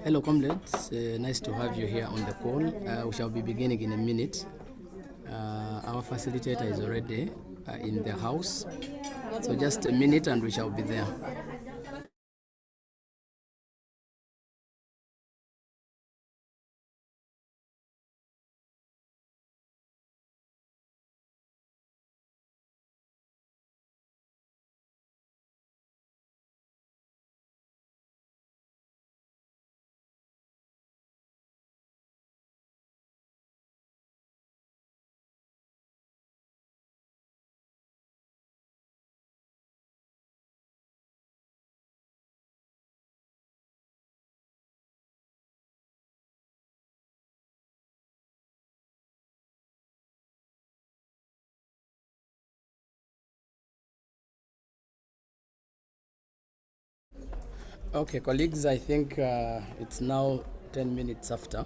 Hello, comrades. Nice to have you here on the call. We shall be beginning in a minute. Our facilitator is already in the house. So just a minute and we shall be there. Okay, colleagues, I think it's now 10 minutes after.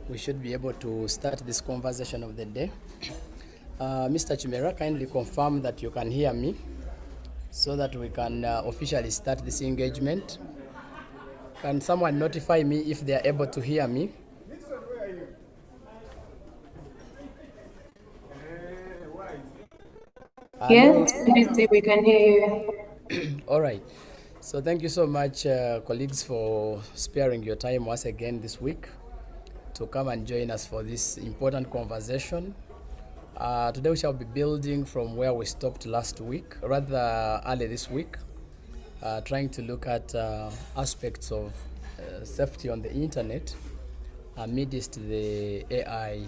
We should be able to start this conversation of the day. Mr. Chimera, kindly confirm that you can hear me so that we can officially start this engagement. Can someone notify me if they are able to hear me? Yes, we can hear you. All right. So thank you so much, colleagues, for sparing your time once again this week to come and join us for this important conversation. Today we shall be building from where we stopped last week, rather early this week, trying to look at aspects of safety on the internet amidst the AI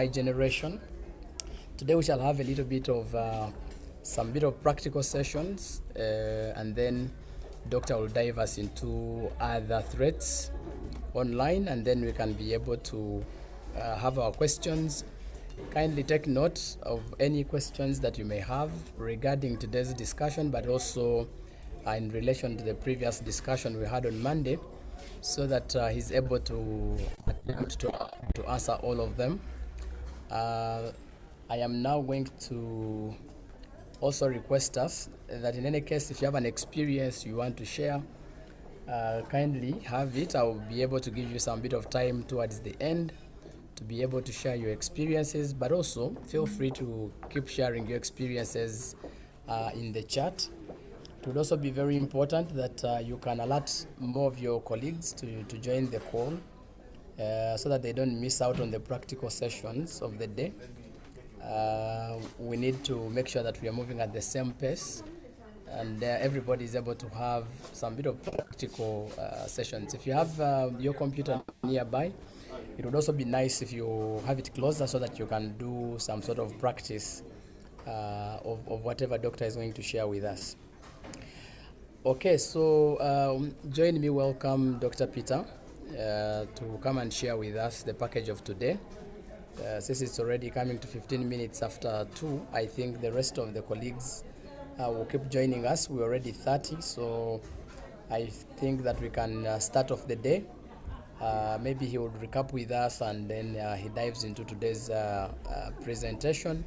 generation. Today we shall have a little bit of some bit of practical sessions, and then Doctor will dive us into other threats online, and then we can be able to have our questions. Kindly take note of any questions that you may have regarding today's discussion, but also in relation to the previous discussion we had on Monday, so that he's able to attempt to answer all of them. I am now going to also request us that in any case, if you have an experience you want to share, kindly have it. I will be able to give you some bit of time towards the end to be able to share your experiences, but also feel free to keep sharing your experiences in the chat. It would also be very important that you can alert more of your colleagues to join the call so that they don't miss out on the practical sessions of the day. We need to make sure that we are moving at the same pace and everybody is able to have some bit of practical sessions. If you have your computer nearby, it would also be nice if you have it closer so that you can do some sort of practice of whatever doctor is going to share with us. Okay, so join me, welcome Dr. Peter to come and share with us the package of today. Since it's already coming to 15 minutes after 2, I think the rest of the colleagues will keep joining us. We're already 30, so I think that we can start off the day. Maybe he would recap with us and then he dives into today's presentation.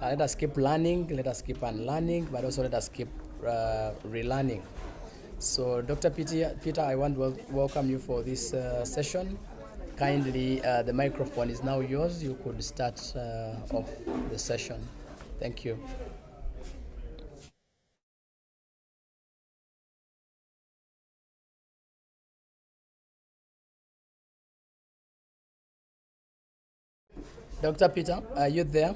Let us keep learning, let us keep unlearning, but also let us keep relearning. So Dr. Peter, I want to welcome you for this session. Kindly, the microphone is now yours. You could start off the session. Thank you. Dr. Peter, are you there?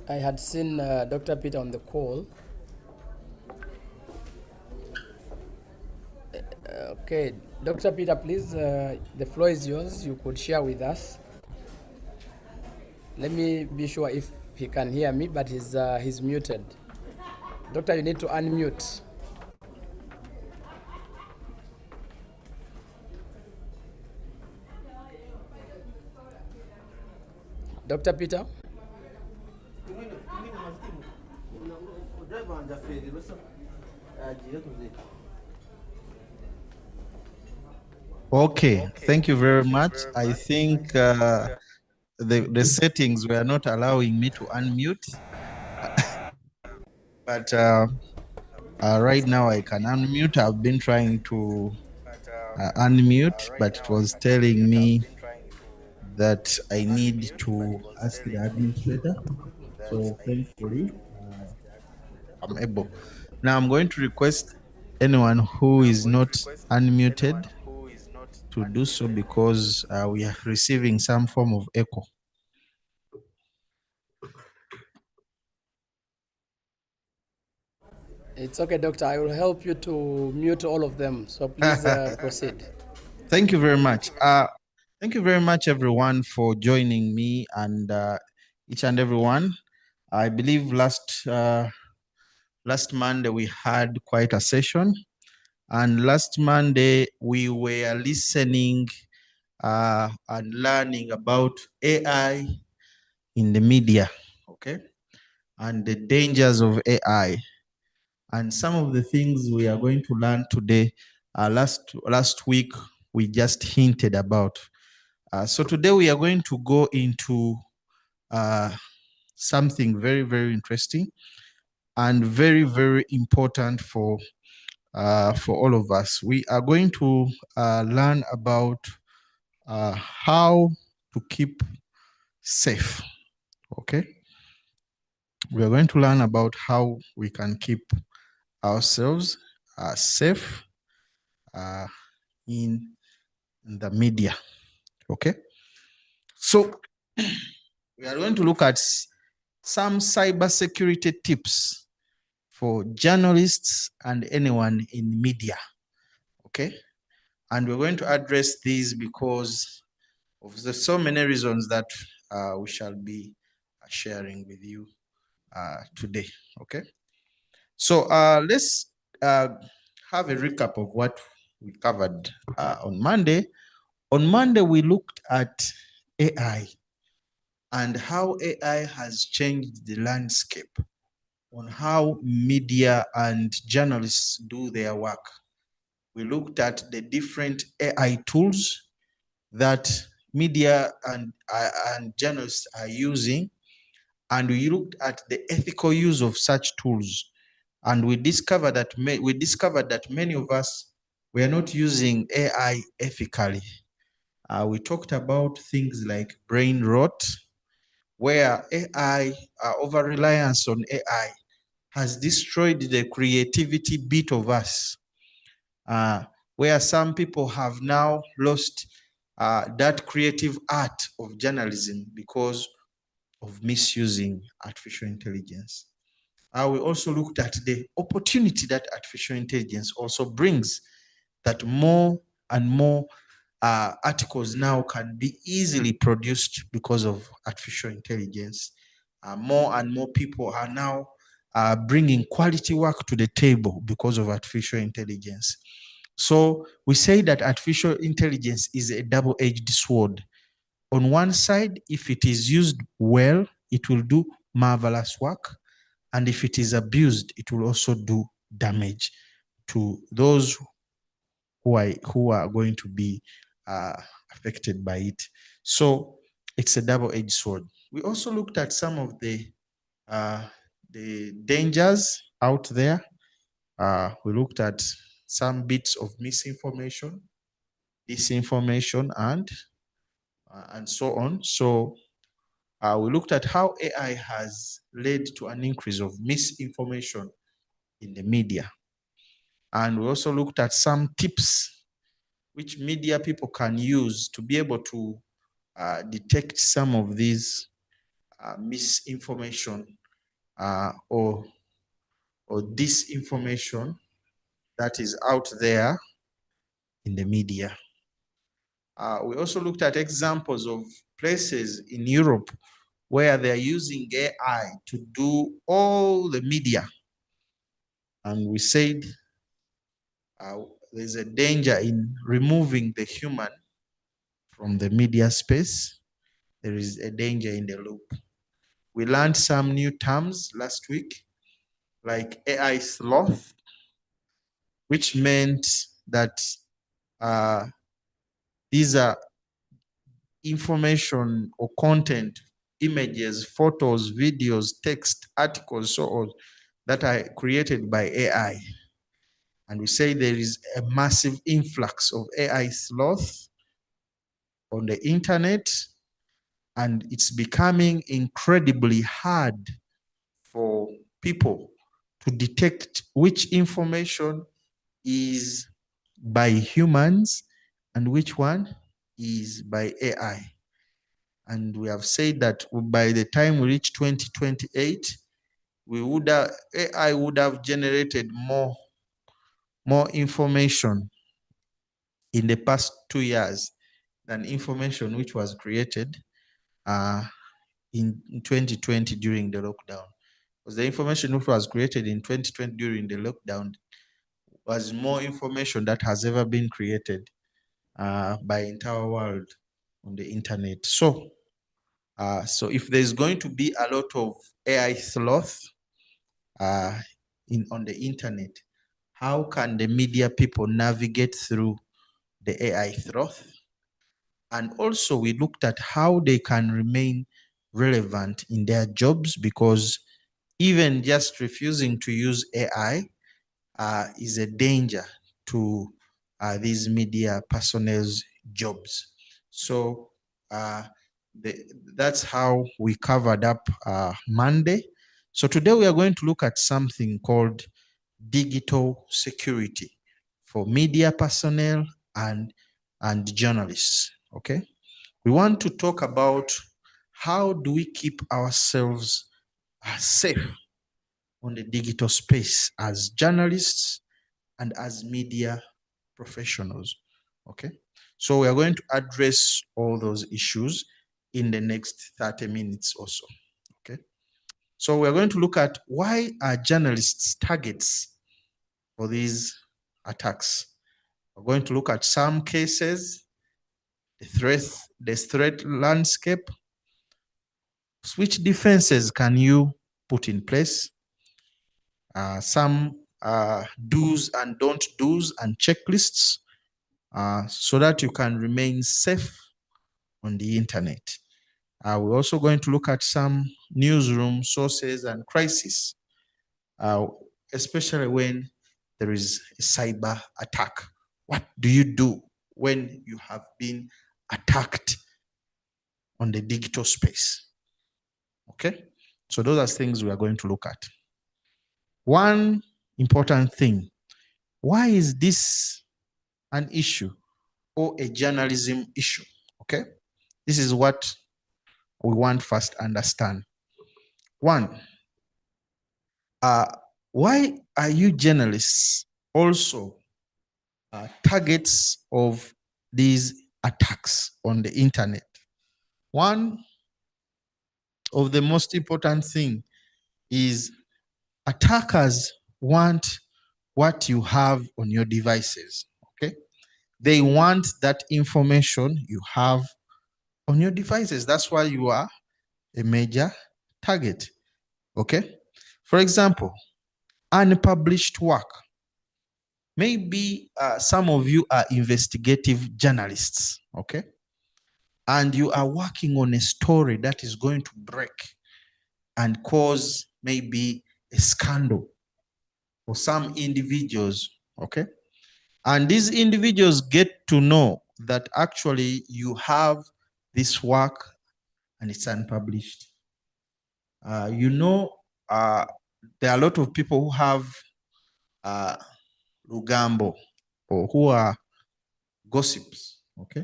I had seen Dr. Peter on the call. Okay, Dr. Peter, please, the floor is yours. You could share with us. Let me be sure if he can hear me, but he's muted. Doctor, you need to unmute. Dr. Peter? Okay, thank you very much. I think the settings were not allowing me to unmute. But right now I can unmute. I've been trying to unmute, but it was telling me that I need to ask the administrator. So thankfully, I'm able. Now I'm going to request anyone who is not unmuted to do so, because we are receiving some form of echo. It's okay, doctor. I will help you to mute all of them. So please proceed. Thank you very much. Thank you very much, everyone, for joining me and each and everyone. I believe last Monday we had quite a session, and last Monday we were listening and learning about AI in the media, okay, and the dangers of AI. And some of the things we are going to learn today, last week we just hinted about. So today we are going to go into something very, very interesting and very, very important for all of us. We are going to learn about how to keep safe. Okay, we are going to learn about how we can keep ourselves safe in the media. Okay, so we are going to look at some cybersecurity tips for journalists and anyone in media. Okay, and we're going to address these because of the so many reasons that we shall be sharing with you today. Okay, so let's have a recap of what we covered on Monday. On Monday, we looked at AI and how AI has changed the landscape on how media and journalists do their work. We looked at the different AI tools that media and journalists are using, and we looked at the ethical use of such tools. And we discovered that many of us were not using AI ethically. We talked about things like brain rot, where AI, over reliance on AI, has destroyed the creativity bit of us, where some people have now lost that creative art of journalism because of misusing artificial intelligence. We also looked at the opportunity that artificial intelligence also brings, that more and more articles now can be easily produced because of artificial intelligence. More and more people are now bringing quality work to the table because of artificial intelligence. So we say that artificial intelligence is a double-edged sword. On one side, if it is used well, it will do marvelous work. And if it is abused, it will also do damage to those who are going to be affected by it. So it's a double-edged sword. We also looked at some of the dangers out there. We looked at some bits of misinformation, disinformation, and so on. So we looked at how AI has led to an increase of misinformation in the media. And we also looked at some tips which media people can use to be able to detect some of these misinformation or disinformation that is out there in the media. We also looked at examples of places in Europe where they're using AI to do all the media. And we said there's a danger in removing the human from the media space. There is a danger in the loop. We learned some new terms last week, like AI sloth, which meant that these are information or content, images, photos, videos, text, articles, so on, that are created by AI. And we say there is a massive influx of AI sloth on the internet, and it's becoming incredibly hard for people to detect which information is by humans and which one is by AI. And we have said that by the time we reach 2028, AI would have generated more information in the past 2 years than information which was created in 2020 during the lockdown. Because the information which was created in 2020 during the lockdown was more information that has ever been created by entire world on the internet. So if there's going to be a lot of AI sloth on the internet, how can the media people navigate through the AI sloth? And also we looked at how they can remain relevant in their jobs, because even just refusing to use AI is a danger to these media personnel's jobs. So that's how we covered up Monday. So today we are going to look at something called digital security for media personnel and journalists. Okay, we want to talk about how do we keep ourselves safe on the digital space as journalists and as media professionals. Okay, so we are going to address all those issues in the next 30 minutes or so. Okay, so we are going to look at why are journalists targets for these attacks. We're going to look at some cases, the threat landscape. Which defenses can you put in place? Some do's and don't do's and checklists so that you can remain safe on the internet. We're also going to look at some newsroom sources and crisis, especially when there is a cyber attack. What do you do when you have been attacked on the digital space? Okay, so those are things we are going to look at. One important thing, why is this an issue or a journalism issue? Okay, this is what we want first to understand. One, why are you journalists also targets of these attacks on the internet? One of the most important thing is attackers want what you have on your devices. Okay, they want that information you have on your devices. That's why you are a major target. Okay, for example, unpublished work. Maybe some of you are investigative journalists, okay? And you are working on a story that is going to break and cause maybe a scandal for some individuals, okay? And these individuals get to know that actually you have this work and it's unpublished. You know, there are a lot of people who have Rugambo or who are gossips, okay?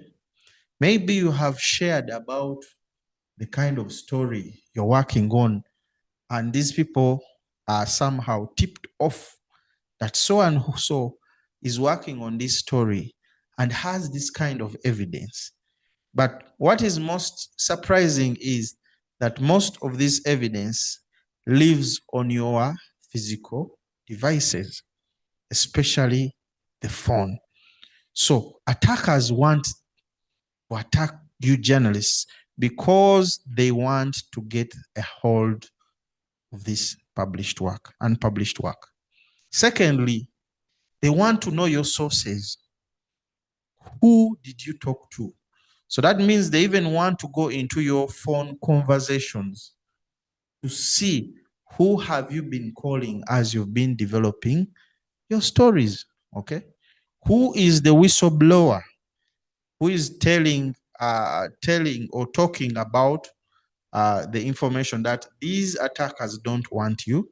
Maybe you have shared about the kind of story you're working on, and these people are somehow tipped off that so and so is working on this story and has this kind of evidence. But what is most surprising is that most of this evidence lives on your physical devices, especially the phone. So attackers want to attack you journalists because they want to get a hold of this published work, unpublished work. Secondly, they want to know your sources. Who did you talk to? So that means they even want to go into your phone conversations to see who have you been calling as you've been developing your stories, okay? Who is the whistleblower? Who is telling or talking about the information that these attackers don't want you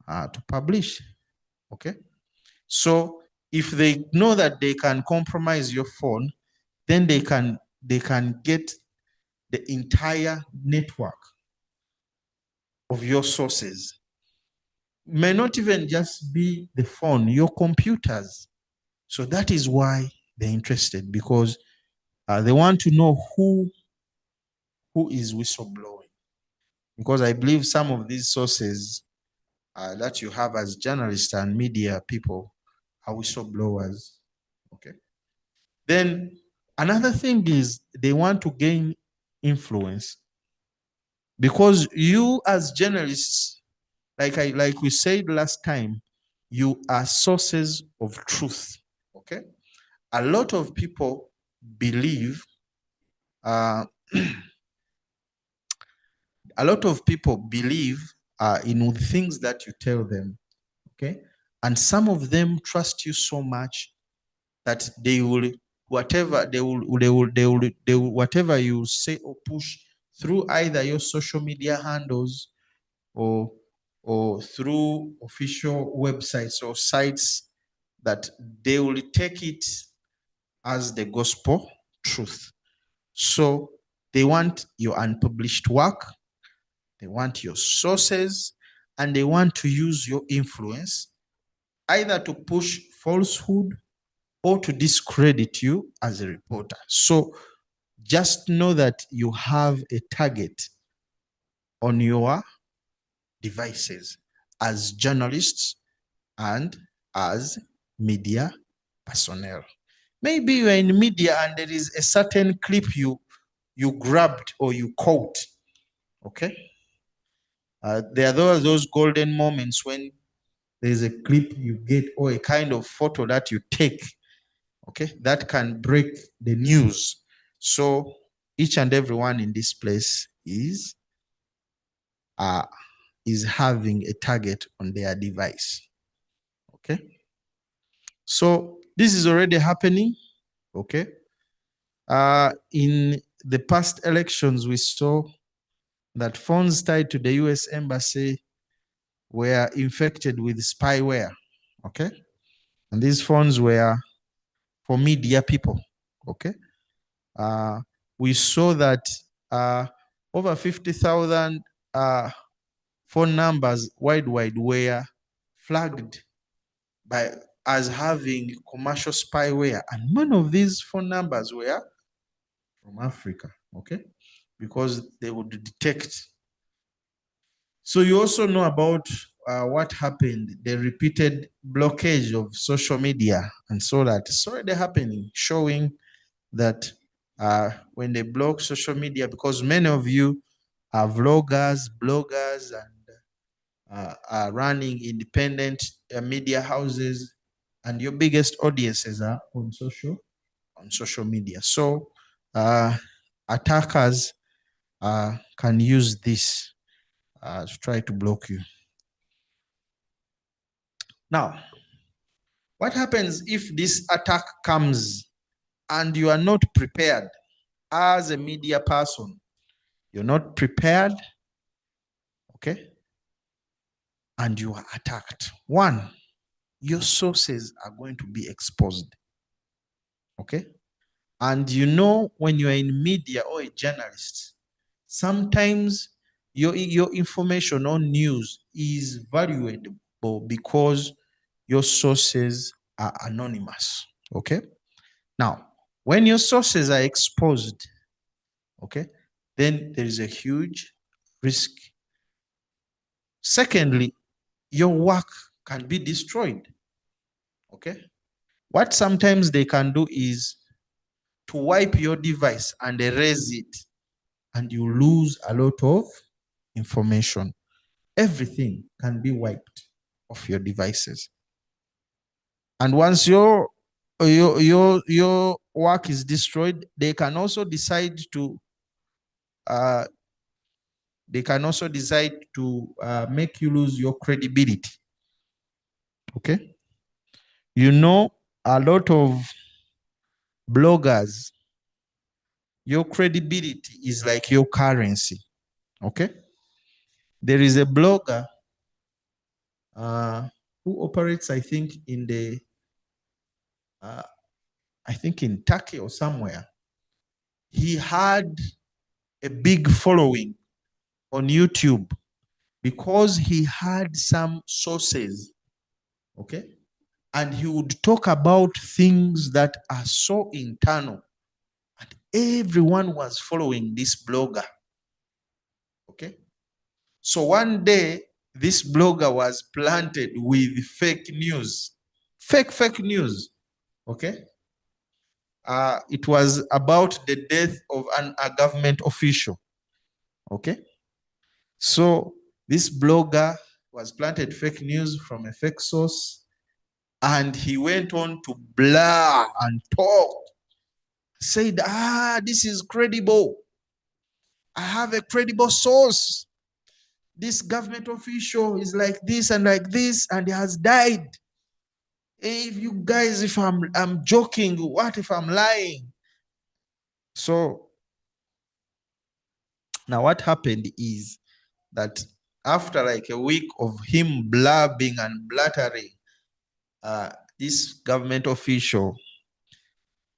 to publish, okay? So if they know that they can compromise your phone, then they can get the entire network of your sources. May not even just be the phone, your computers. So that is why they're interested, because they want to know who is whistleblowing. Because I believe some of these sources that you have as journalists and media people are whistleblowers. Okay. Then another thing is they want to gain influence, because you as journalists, like we said last time, you are sources of truth. Okay. A lot of people believe a lot of people believe in the things that you tell them, okay? And some of them trust you so much that they will, whatever whatever you say or push through either your social media handles or through official websites or sites, that they will take it as the gospel truth. So they want your unpublished work, they want your sources, and they want to use your influence either to push falsehood or to discredit you as a reporter. So just know that you have a target on your devices as journalists and as media personnel. Maybe you're in media and there is a certain clip you grabbed or you caught, okay? There are those golden moments when there's a clip you get or a kind of photo that you take, okay, that can break the news. So each and everyone in this place is having a target on their device, okay? So this is already happening, okay? In the past elections, we saw that phones tied to the US Embassy were infected with spyware, okay? And these phones were for media people, okay? We saw that over 50,000 phone numbers worldwide were flagged as having commercial spyware, and none of these phone numbers were from Africa, okay? Because they would detect. So you also know about what happened, the repeated blockage of social media, and so that it's already happening, showing that when they block social media, because many of you are vloggers, bloggers, and are running independent media houses, and your biggest audiences are on social media. So attackers can use this to try to block you. Now, what happens if this attack comes and you are not prepared as a media person? You're not prepared, okay? And you are attacked. One, your sources are going to be exposed, okay? And you know, when you are in media or a journalist, sometimes your information on news is valuable because your sources are anonymous, okay? Now, when your sources are exposed, okay, then there is a huge risk. Secondly, your work can be destroyed, okay? What sometimes they can do is to wipe your device and erase it, and you lose a lot of information. Everything can be wiped off your devices. And once your your work is destroyed, they can also decide to make you lose your credibility. Okay, you know, a lot of bloggers, your credibility is like your currency. Okay, there is a blogger who operates, I think, in Turkey or somewhere. He had a big following on YouTube because he had some sources, okay? And he would talk about things that are so internal. And everyone was following this blogger, okay? So one day, this blogger was planted with fake news, fake news, okay? It was about the death of a government official, okay? So this blogger was planted fake news from a fake source, and he went on to blah and talk, said, this is credible. I have a credible source. This government official is like this and he has died. If you guys, if I'm joking, what if I'm lying? So now what happened is that after like a week of him blabbing and blattering, this government official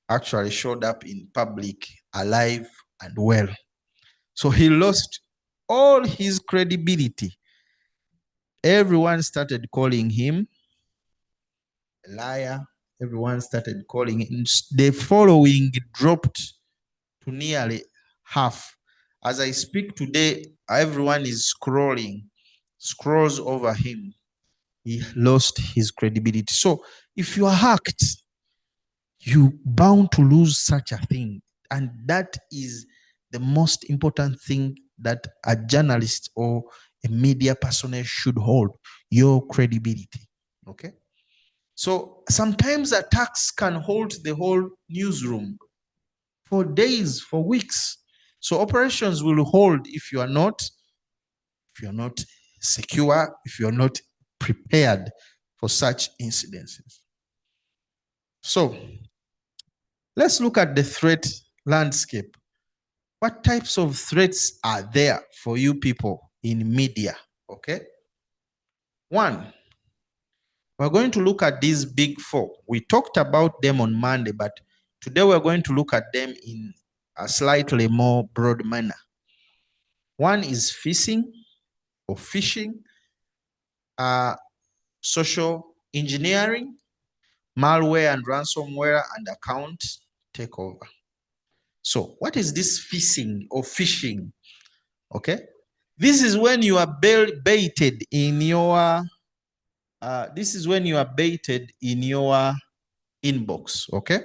actually showed up in public alive and well. So he lost all his credibility. Everyone started calling him a liar. Everyone started calling him. The following dropped to nearly half. As I speak today, everyone is scrolls over him. He lost his credibility. So if you are hacked, you're bound to lose such a thing. And that is the most important thing that a journalist or a media personnel should hold: your credibility. Okay? So sometimes attacks can hold the whole newsroom for days, for weeks. So operations will hold if you are not secure, if you're not prepared for such incidences. So let's look at the threat landscape. What types of threats are there for you people in media? Okay. One, we're going to look at these big four. We talked about them on Monday, but today we're going to look at them in a slightly more broad manner. One is phishing or phishing, social engineering, malware and ransomware, and account takeover. So what is this phishing or phishing? Okay. This is when you are baited in your inbox. Okay.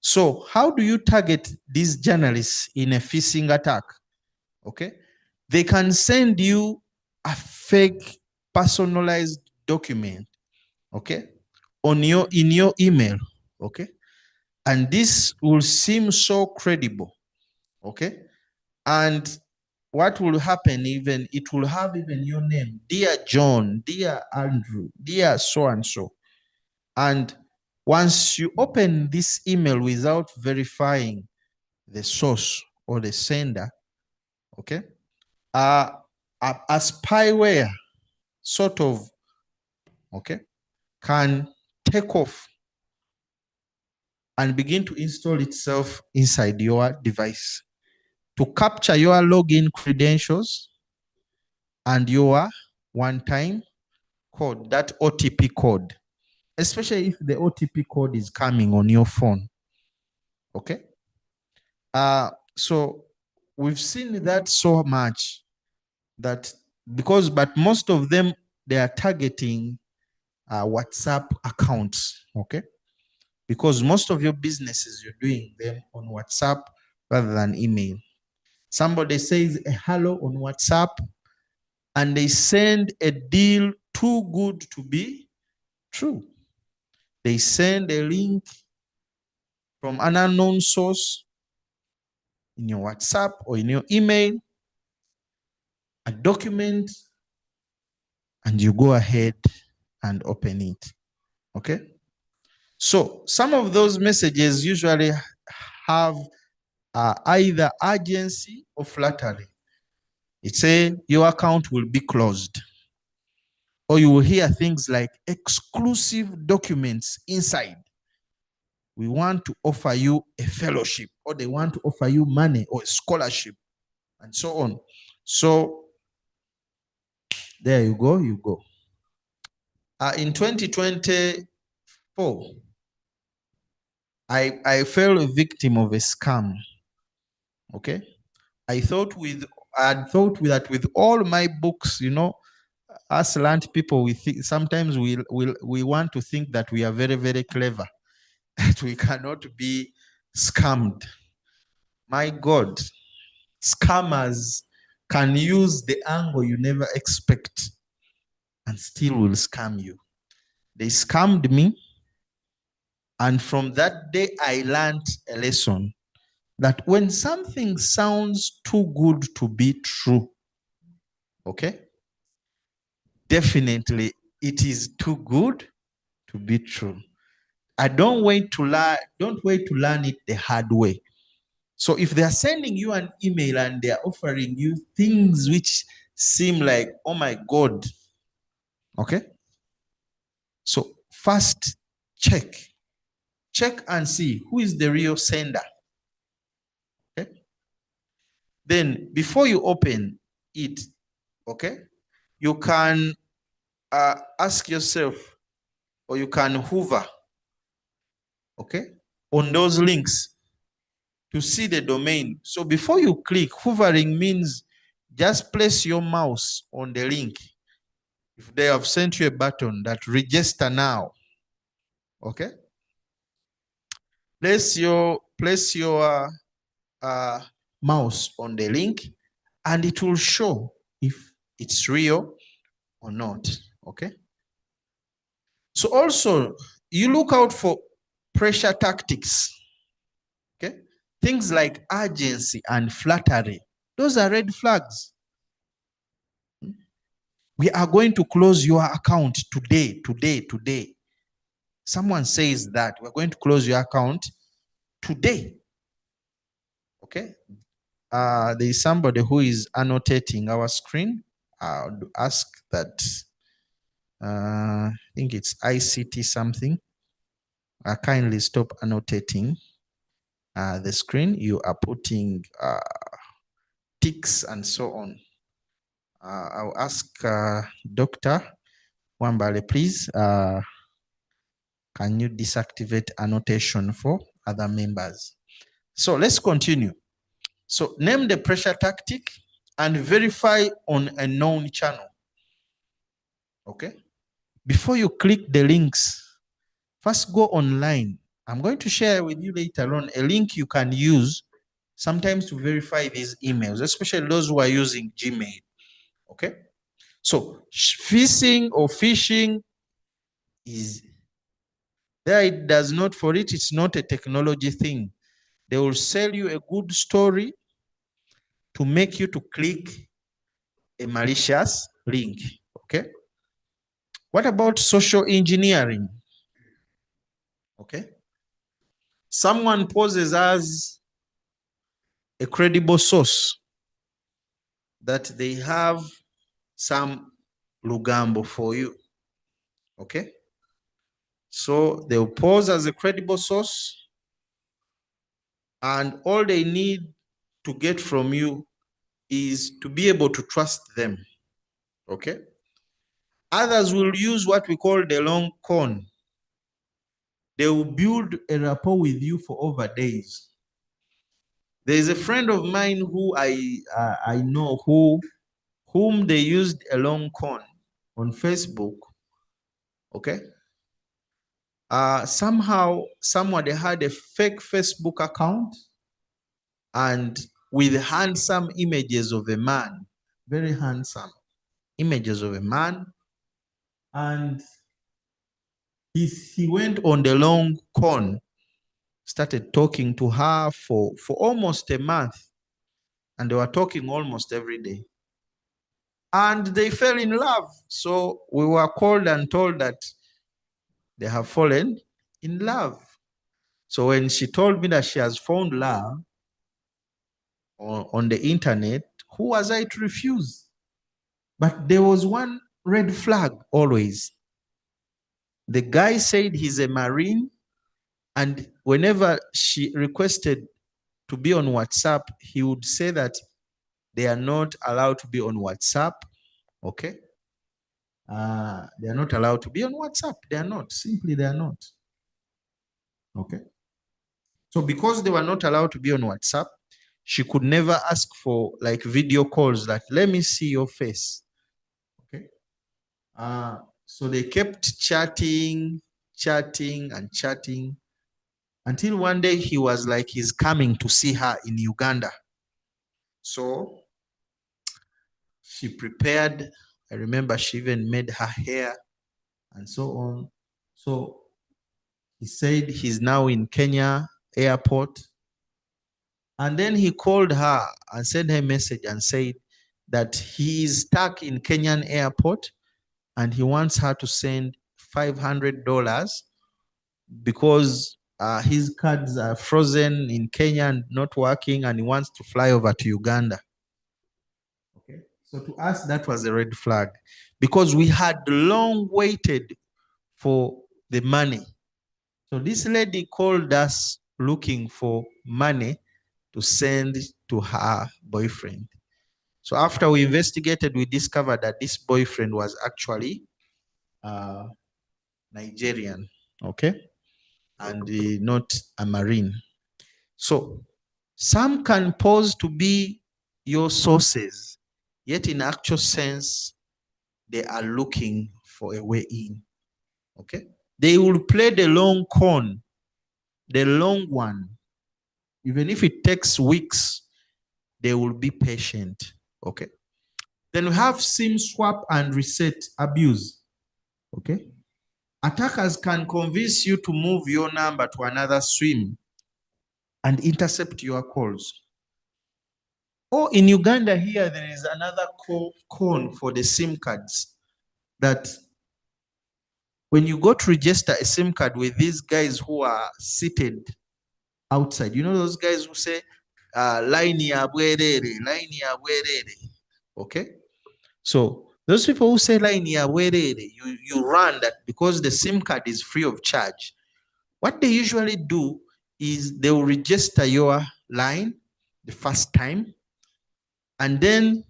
So how do you target these journalists in a phishing attack? Okay. They can send you a fake personalized document, okay, in your email, okay, and this will seem so credible, okay, and what will happen, even it will have even your name, dear John, dear Andrew, dear so and so. And once you open this email without verifying the source or the sender, okay, a spyware sort of, okay, can take off and begin to install itself inside your device to capture your login credentials and your one-time code, that OTP code, especially if the OTP code is coming on your phone. Okay. So we've seen that so much that but most of them, they are targeting WhatsApp accounts. Okay. Because most of your businesses, you're doing them on WhatsApp rather than email. Somebody says a hello on WhatsApp and they send a deal too good to be true. They send a link from an unknown source in your WhatsApp or in your email, a document, and you go ahead and open it. Okay? So some of those messages usually have either urgency or flattery. It says your account will be closed. Or you will hear things like exclusive documents inside. We want to offer you a fellowship, or they want to offer you money or a scholarship, and so on. So there you go, in 2024, I fell a victim of a scam. Okay, I had thought that with all my books, us land people, sometimes we want to think that we are very, very clever, that we cannot be scammed. My God, scammers can use the angle you never expect and still will scam you. They scammed me, and from that day I learned a lesson that when something sounds too good to be true, okay, definitely it is too good to be true. Don't wait to learn it the hard way. So if they are sending you an email and they are offering you things which seem like, oh my God, okay? So first check and see who is the real sender. Okay? Then before you open it, okay, you can ask yourself, or you can hover, okay, on those links to see the domain. So before you click, hovering means just place your mouse on the link. If they have sent you a button that register now, okay, place your mouse on the link and it will show if it's real or not. Okay, so also you look out for pressure tactics. Okay, things like urgency and flattery, those are red flags. We are going to close your account today. Someone says that we're going to close your account today. Okay, there is somebody who is annotating our screen. I would ask that, I think it's ICT something. Kindly stop annotating the screen. You are putting ticks and so on. I'll ask Dr. Wambale, please, can you deactivate annotation for other members? So let's continue. So name the pressure tactic and verify on a known channel. Okay? Before you click the links, first go online. I'm going to share with you later on a link you can use sometimes to verify these emails, especially those who are using Gmail. Okay? So phishing or phishing is there. It does not, for it, it's not a technology thing. They will sell you a good story to make you to click a malicious link. Okay? What about social engineering? Okay? Someone poses as a credible source that they have some Lugambo for you. Okay? So they'll pose as a credible source, and all they need to get from you is to be able to trust them. Okay? Others will use what we call the long con. They will build a rapport with you for over days. There is a friend of mine who I know whom they used a long con on Facebook. Okay? Somehow, somebody had a fake Facebook account and with handsome images of a man, very handsome images of a man, and he went on the long con, started talking to her for almost a month, and they were talking almost every day. And they fell in love. So we were called and told that they have fallen in love. So when she told me that she has found love on the internet, who was I to refuse? But there was one red flag always. The guy said he's a Marine, and whenever she requested to be on WhatsApp, he would say that they are not allowed to be on WhatsApp. Okay. They are not allowed to be on WhatsApp. They are not. Simply, they are not. Okay. So because they were not allowed to be on WhatsApp, she could never ask for like video calls, like, let me see your face. Okay. So they kept chatting until one day he was like, he's coming to see her in Uganda. So she prepared. I remember she even made her hair and so on. So he said he's now in Kenya airport. And then he called her and sent her a message and said that he is stuck in Kenyan airport and he wants her to send $500 because his cards are frozen in Kenya and not working, and he wants to fly over to Uganda. Okay. So to us, that was a red flag because we had long waited for the money. So this lady called us looking for money to send to her boyfriend. So after we investigated, we discovered that this boyfriend was actually Nigerian, okay, and not a Marine. So some can pose to be your sources, yet in actual sense, they are looking for a way in, okay? They will play the long con, the long one. Even if it takes weeks, they will be patient, okay? Then we have SIM swap and reset abuse, okay? Attackers can convince you to move your number to another SIM and intercept your calls. Or in Uganda here, there is another con for the SIM cards that when you go to register a SIM card with these guys who are seated outside, you know those guys who say, line ya bwerere, okay? So those people who say line ya bwerere, you run that because the SIM card is free of charge. What they usually do is they will register your line the first time, and then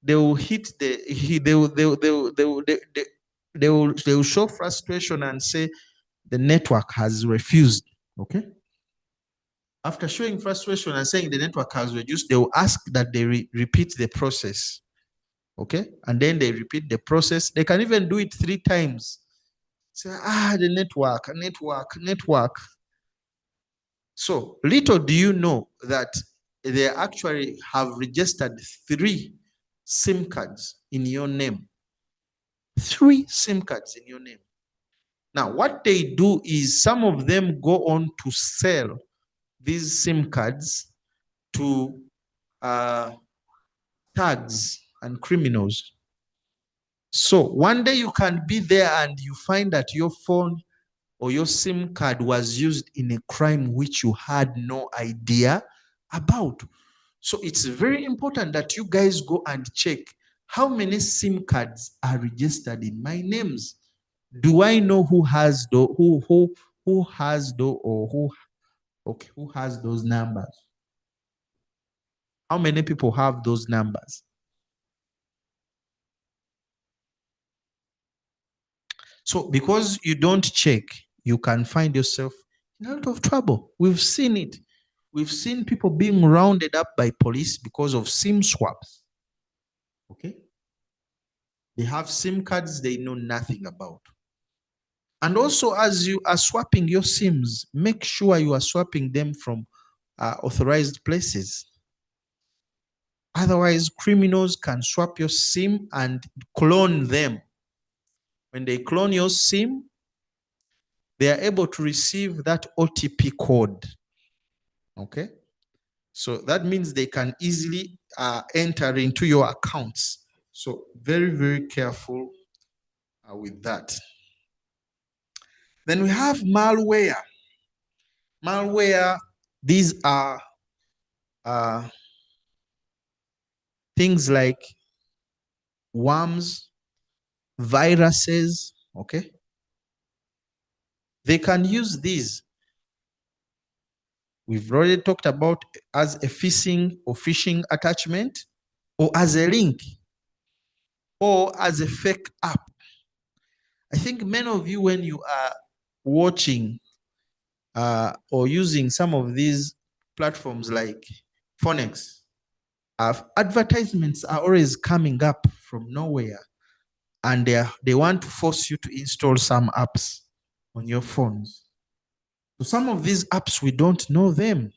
they will hit they will show frustration and say the network has refused. Okay. After showing frustration and saying the network has reduced, they will ask that they repeat the process. Okay. And then they repeat the process. They can even do it 3 times. Say, the network. So little do you know that they actually have registered 3 SIM cards in your name. 3 SIM cards in your name. Now, what they do is some of them go on to sell these SIM cards to thugs and criminals. So one day you can be there and you find that your phone or your SIM card was used in a crime which you had no idea about. So it's very important that you guys go and check how many SIM cards are registered in my names. Do I know who has who has who has those numbers? How many people have those numbers? So because you don't check, you can find yourself in a lot of trouble. We've seen it. We've seen people being rounded up by police because of SIM swaps. Okay? They have SIM cards they know nothing about. And also, as you are swapping your SIMs, make sure you are swapping them from authorized places. Otherwise, criminals can swap your SIM and clone them. When they clone your SIM, they are able to receive that OTP code. Okay, so that means they can easily enter into your accounts. So very, very careful with that. Then we have malware. Malware, these are things like worms, viruses, okay? They can use these. We've already talked about as a phishing or phishing attachment, or as a link, or as a fake app. I think many of you, when you are watching or using some of these platforms like Phonex, advertisements are always coming up from nowhere, and they want to force you to install some apps on your phones. So some of these apps, we don't know them.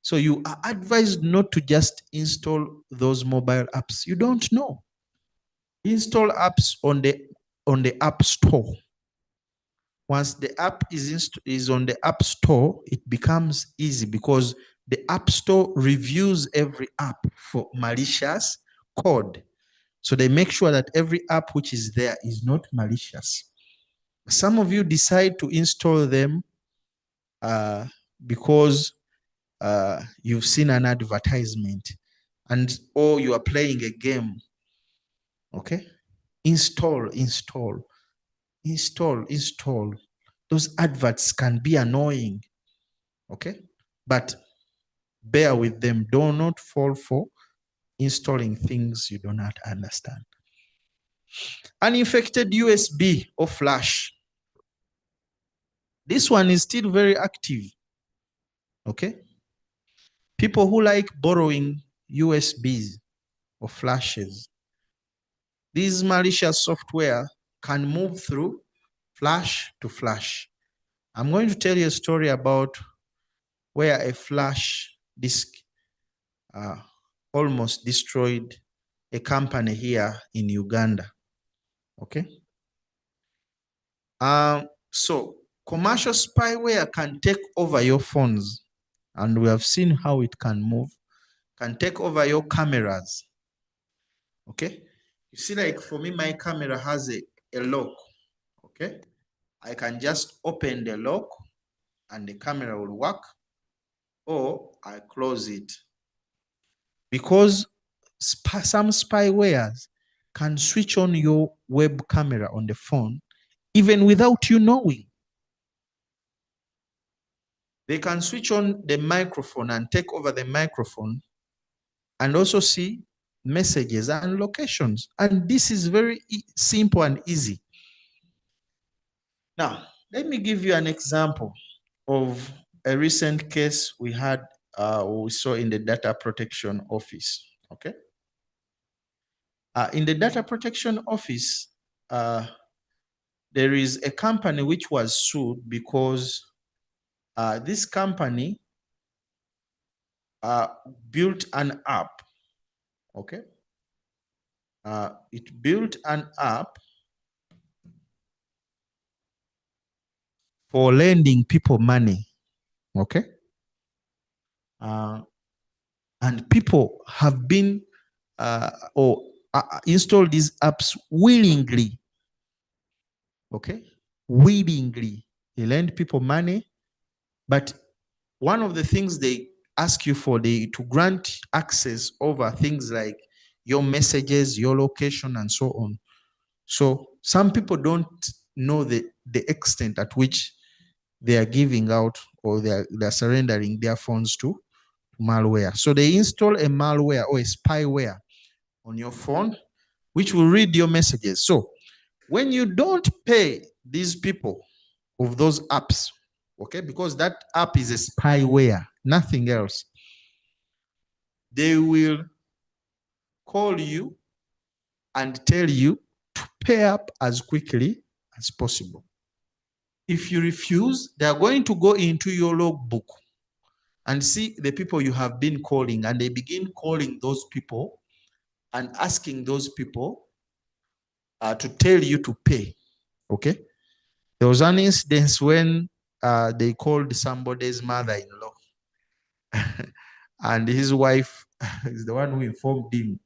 So you are advised not to just install those mobile apps you don't know. Install apps on the App Store. Once the app is on the App Store, it becomes easy because the App Store reviews every app for malicious code. So they make sure that every app which is there is not malicious. Some of you decide to install them because you've seen an advertisement, or you are playing a game. Okay, install. Those adverts can be annoying. Okay, but bear with them. Do not fall for installing things you do not understand. Uninfected USB or flash. This one is still very active. Okay, people who like borrowing USBs or flashes, this malicious software can move through flash to flash. I'm going to tell you a story about where a flash disk almost destroyed a company here in Uganda. Okay. So commercial spyware can take over your phones, and we have seen how it can move, can take over your cameras. Okay. You see, like for me, my camera has a lock. Okay. I can just open the lock and the camera will work, or I close it. Because some spywares can switch on your web camera on the phone even without you knowing. They can switch on the microphone and take over the microphone and also see messages and locations. And this is very simple and easy. Now, let me give you an example of a recent case we had, we saw in the Data Protection Office. Okay. In the Data Protection Office, there is a company which was sued because this company built an app. Okay. It built an app for lending people money. Okay. And people have been installed these apps willingly. Okay. Willingly. They lend people money, but one of the things they ask you for, to grant access over things like your messages, your location, and so on. So some people don't know the extent at which they are giving out, or they're surrendering their phones to malware. So they install a malware or a spyware on your phone, which will read your messages. So when you don't pay these people of those apps, okay, because that app is a spyware, nothing else, they will call you and tell you to pay up as quickly as possible. If you refuse, they are going to go into your logbook and see the people you have been calling, and they begin calling those people and asking those people to tell you to pay. Okay. There was an incident when they called somebody's mother-in-law. And his wife is the one who informed him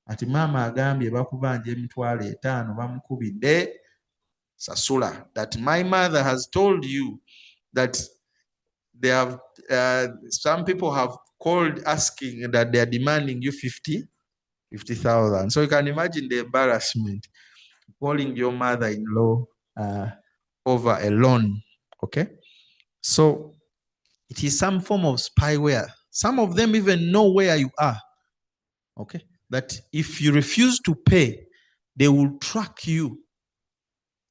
ati mama agambye bakubanja emitwalo 5 bamukubidde sasula, that my mother has told you that they have some people have called asking that they are demanding you 50,000. So you can imagine the embarrassment calling your mother-in-law over a loan. Okay, so it is some form of spyware. Some of them even know where you are. Okay, that if you refuse to pay, they will track you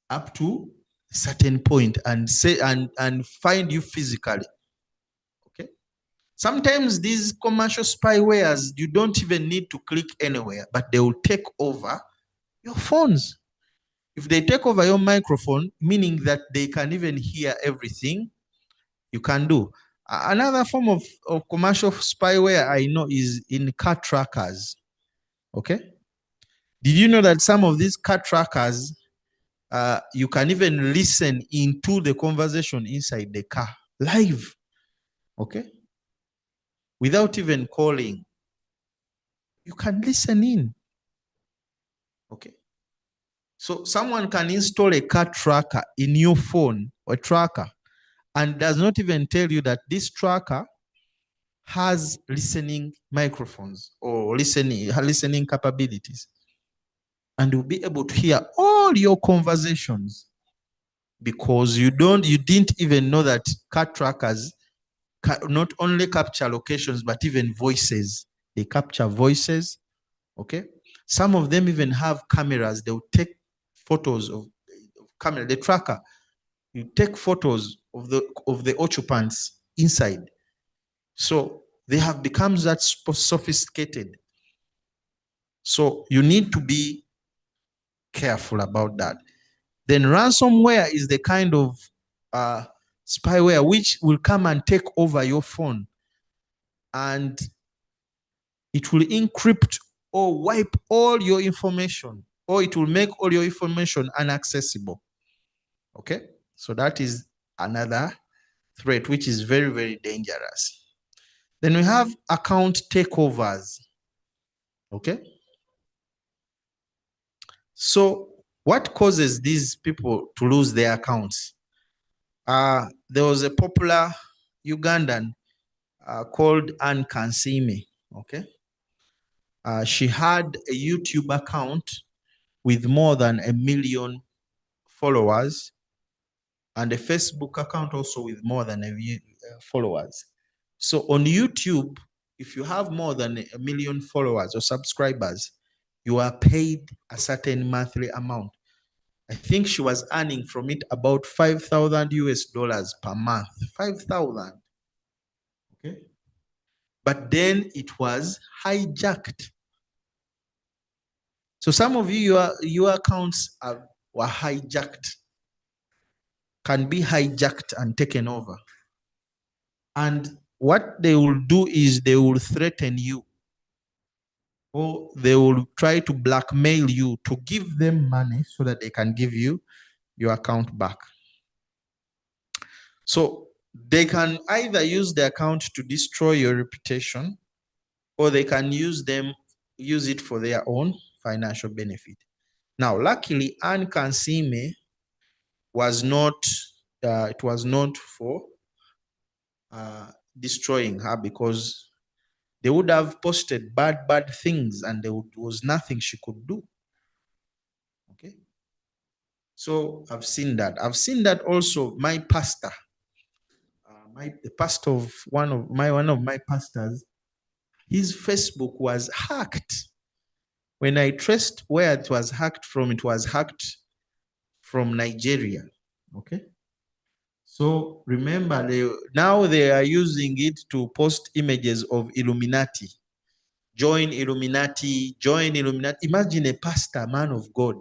up to a certain point and say and find you physically. Okay, sometimes these commercial spywares, you don't even need to click anywhere, but they will take over your phones. If they take over your microphone, meaning that they can even hear everything you can do. Another form of commercial spyware I know is in car trackers. Okay, did you know that some of these car trackers, you can even listen into the conversation inside the car live? Okay, without even calling, you can listen in. Okay, so someone can install a car tracker in your phone, or a tracker, and does not even tell you that this tracker has listening microphones or listening capabilities, and you'll be able to hear all your conversations, because you didn't even know that car trackers not only capture locations but even voices. They capture voices. Okay, some of them even have cameras. They'll take photos of camera. The tracker, you take photos of the occupants inside. So they have become that sophisticated. So you need to be careful about that. Then ransomware is the kind of spyware which will come and take over your phone, and it will encrypt or wipe all your information, or it will make all your information inaccessible. Okay, so that is another threat which is very, very dangerous. Then we have account takeovers. Okay, so what causes these people to lose their accounts? There was a popular Ugandan called Anne Kansime. Okay, she had a YouTube account with more than 1 million followers, and a Facebook account also with more than 1 million followers. So on YouTube, if you have more than 1 million followers or subscribers, you are paid a certain monthly amount. I think she was earning from it about $5,000 per month. 5,000. Okay. But then it was hijacked. So some of you, your accounts were hijacked, can be hijacked and taken over. And what they will do is they will threaten you, or they will try to blackmail you to give them money so that they can give you your account back. So they can either use the account to destroy your reputation, or they can use it for their own financial benefit. Now, luckily, Anne Kansime was not, it was not for destroying her, because they would have posted bad things and there was nothing she could do. Okay. So I've seen that. I've seen that also. My pastor, the pastor of one of my pastors, his Facebook was hacked. When I traced where it was hacked from from Nigeria. Okay. So remember, now they are using it to post images of Illuminati. Join Illuminati, join Illuminati. Imagine a pastor, man of God.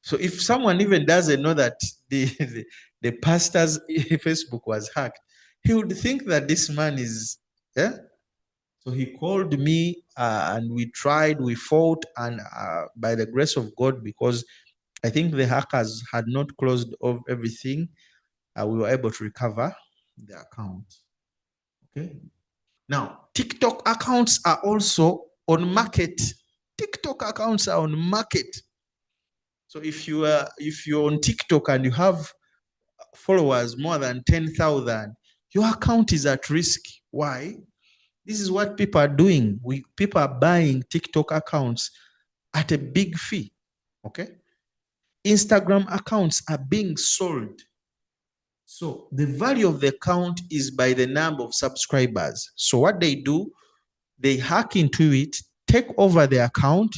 So if someone even doesn't know that the pastor's Facebook was hacked, he would think that this man is, yeah. So he called me and we tried, we fought, and by the grace of God, because I think the hackers had not closed off everything. We were able to recover the account. Okay. Now, TikTok accounts are also on market. TikTok accounts are on market. So if you're on TikTok and you have followers more than 10,000, your account is at risk. Why? This is what people are doing. People are buying TikTok accounts at a big fee. Okay. Instagram accounts are being sold. So the value of the account is by the number of subscribers. So what they do, they hack into it, take over the account,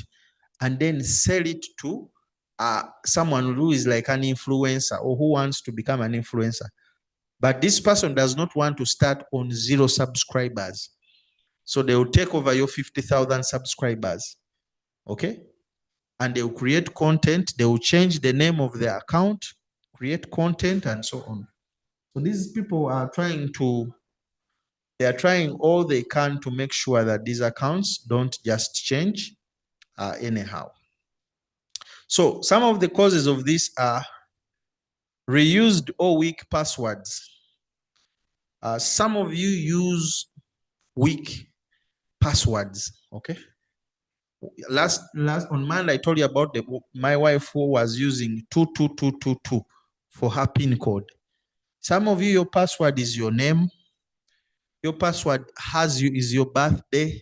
and then sell it to someone who is like an influencer or who wants to become an influencer. But this person does not want to start on 0 subscribers. So they will take over your 50,000 subscribers. Okay? And they will create content. They will change the name of their account, create content, and so on. So these people are trying all they can to make sure that these accounts don't just change anyhow. So some of the causes of this are reused or weak passwords. Some of you use weak passwords, okay? Last on Monday, I told you about my wife who was using 22222 for her PIN code. Some of you, your password is your name. Your password is your birthday,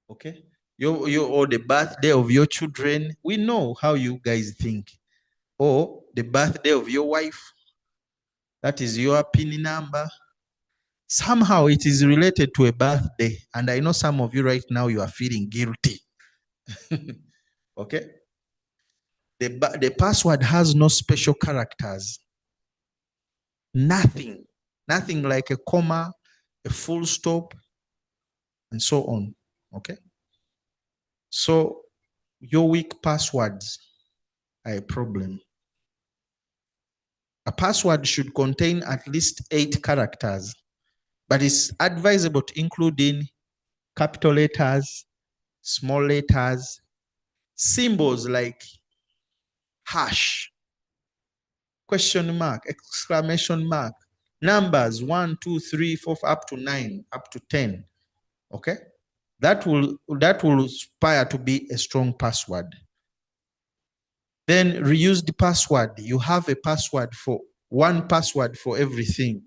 okay? Or the birthday of your children. We know how you guys think. Or the birthday of your wife. That is your PIN number. Somehow it is related to a birthday. And I know some of you right now, you are feeling guilty. Okay? The password has no special characters. Nothing like a comma, a full stop, and so on. Okay? So your weak passwords are a problem. A password should contain at least 8 characters, but it's advisable to include in capital letters, small letters, symbols like hash, question mark, exclamation mark, numbers 1, 2, 3, 4, up to 9, up to 10. Okay? That will aspire to be a strong password. Then reuse the password. You have a password for one password for everything.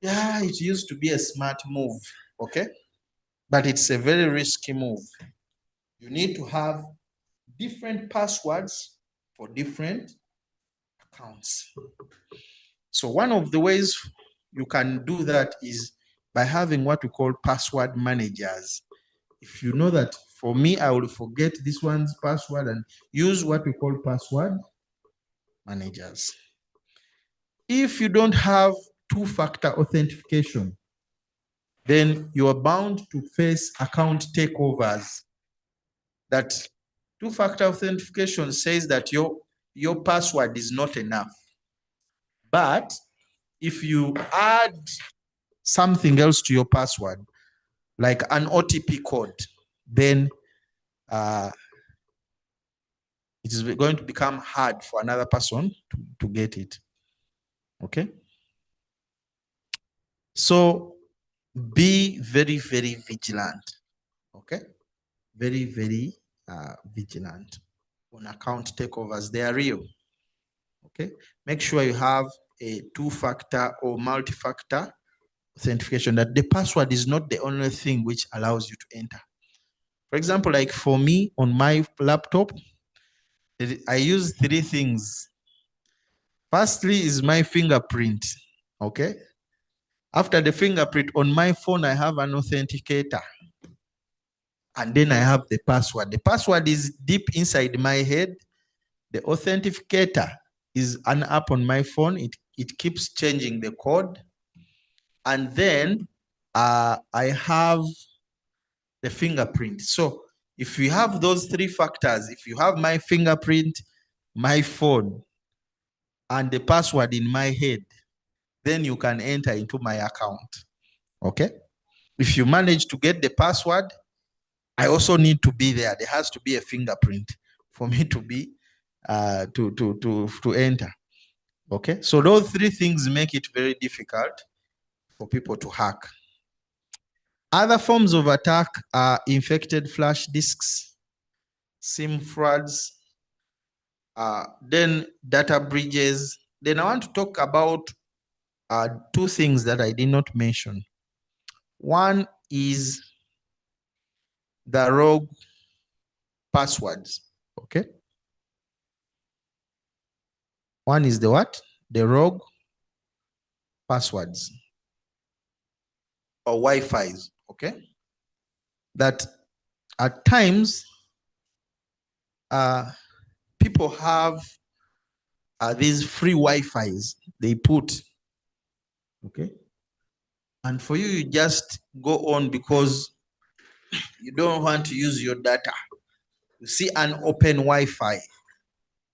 Yeah, it used to be a smart move, okay? But it's a very risky move. You need to have different passwords for different accounts. So one of the ways you can do that is by having what we call password managers. If you know that, for me, I will forget this one's password and use what we call password managers. If you don't have two-factor authentication, then you are bound to face account takeovers. That two-factor authentication says that your password is not enough. But if you add something else to your password, like an OTP code, then it is going to become hard for another person to get it. Okay? So be very, very vigilant. Okay? Very, very vigilant on account takeovers. They are real. Okay? Make sure you have a two-factor or multi-factor authentication, that the password is not the only thing which allows you to enter. For example, like for me on my laptop, I use 3 things. Firstly is my fingerprint. Okay? After the fingerprint, on my phone, I have an authenticator. And then I have the password. The password is deep inside my head. The authenticator is an app on my phone. It keeps changing the code. And then I have the fingerprint. So if you have those 3 factors, if you have my fingerprint, my phone, and the password in my head, then you can enter into my account. Okay? If you manage to get the password, I also need to be there. There has to be a fingerprint for me to be to enter. Okay, so those three things make it very difficult for people to hack. Other forms of attack are infected flash disks, SIM frauds, then data breaches. Then I want to talk about two things that I did not mention. One is the rogue passwords. Okay. One is the what? The rogue passwords or Wi-Fi's. Okay. That at times people have these free Wi-Fi's they put. Okay. And for you, you just go on because you don't want to use your data. You see an open Wi-Fi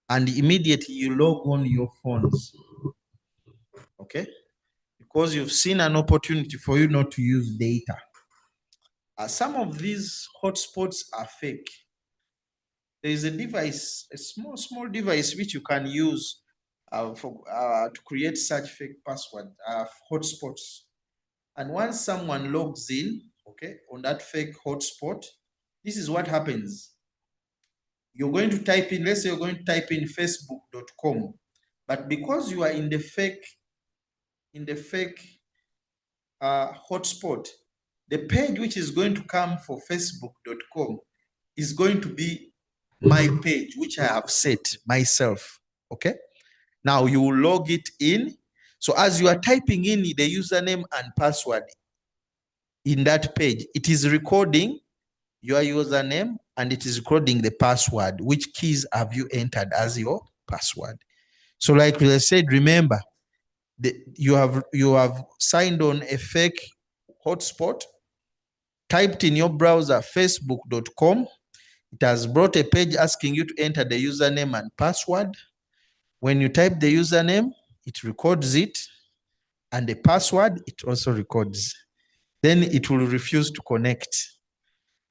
and immediately you log on your phones. Okay. Because you've seen an opportunity for you not to use data. Some of these hotspots are fake. There is a device, a small device which you can use to create such fake password hotspots. And once someone logs in, okay, on that fake hotspot, this is what happens. You're going to type in, let's say you're going to type in facebook.com, but because you are in the fake hotspot, the page which is going to come for facebook.com is going to be my page, which I have set myself. Okay. Now you will log it in. So as you are typing in the username and password in that page, it is recording your username and it is recording the password. Which keys have you entered as your password? So like we said, remember, you have signed on a fake hotspot, typed in your browser facebook.com. It has brought a page asking you to enter the username and password. When you type the username, it records it, and the password, it also records. Then it will refuse to connect.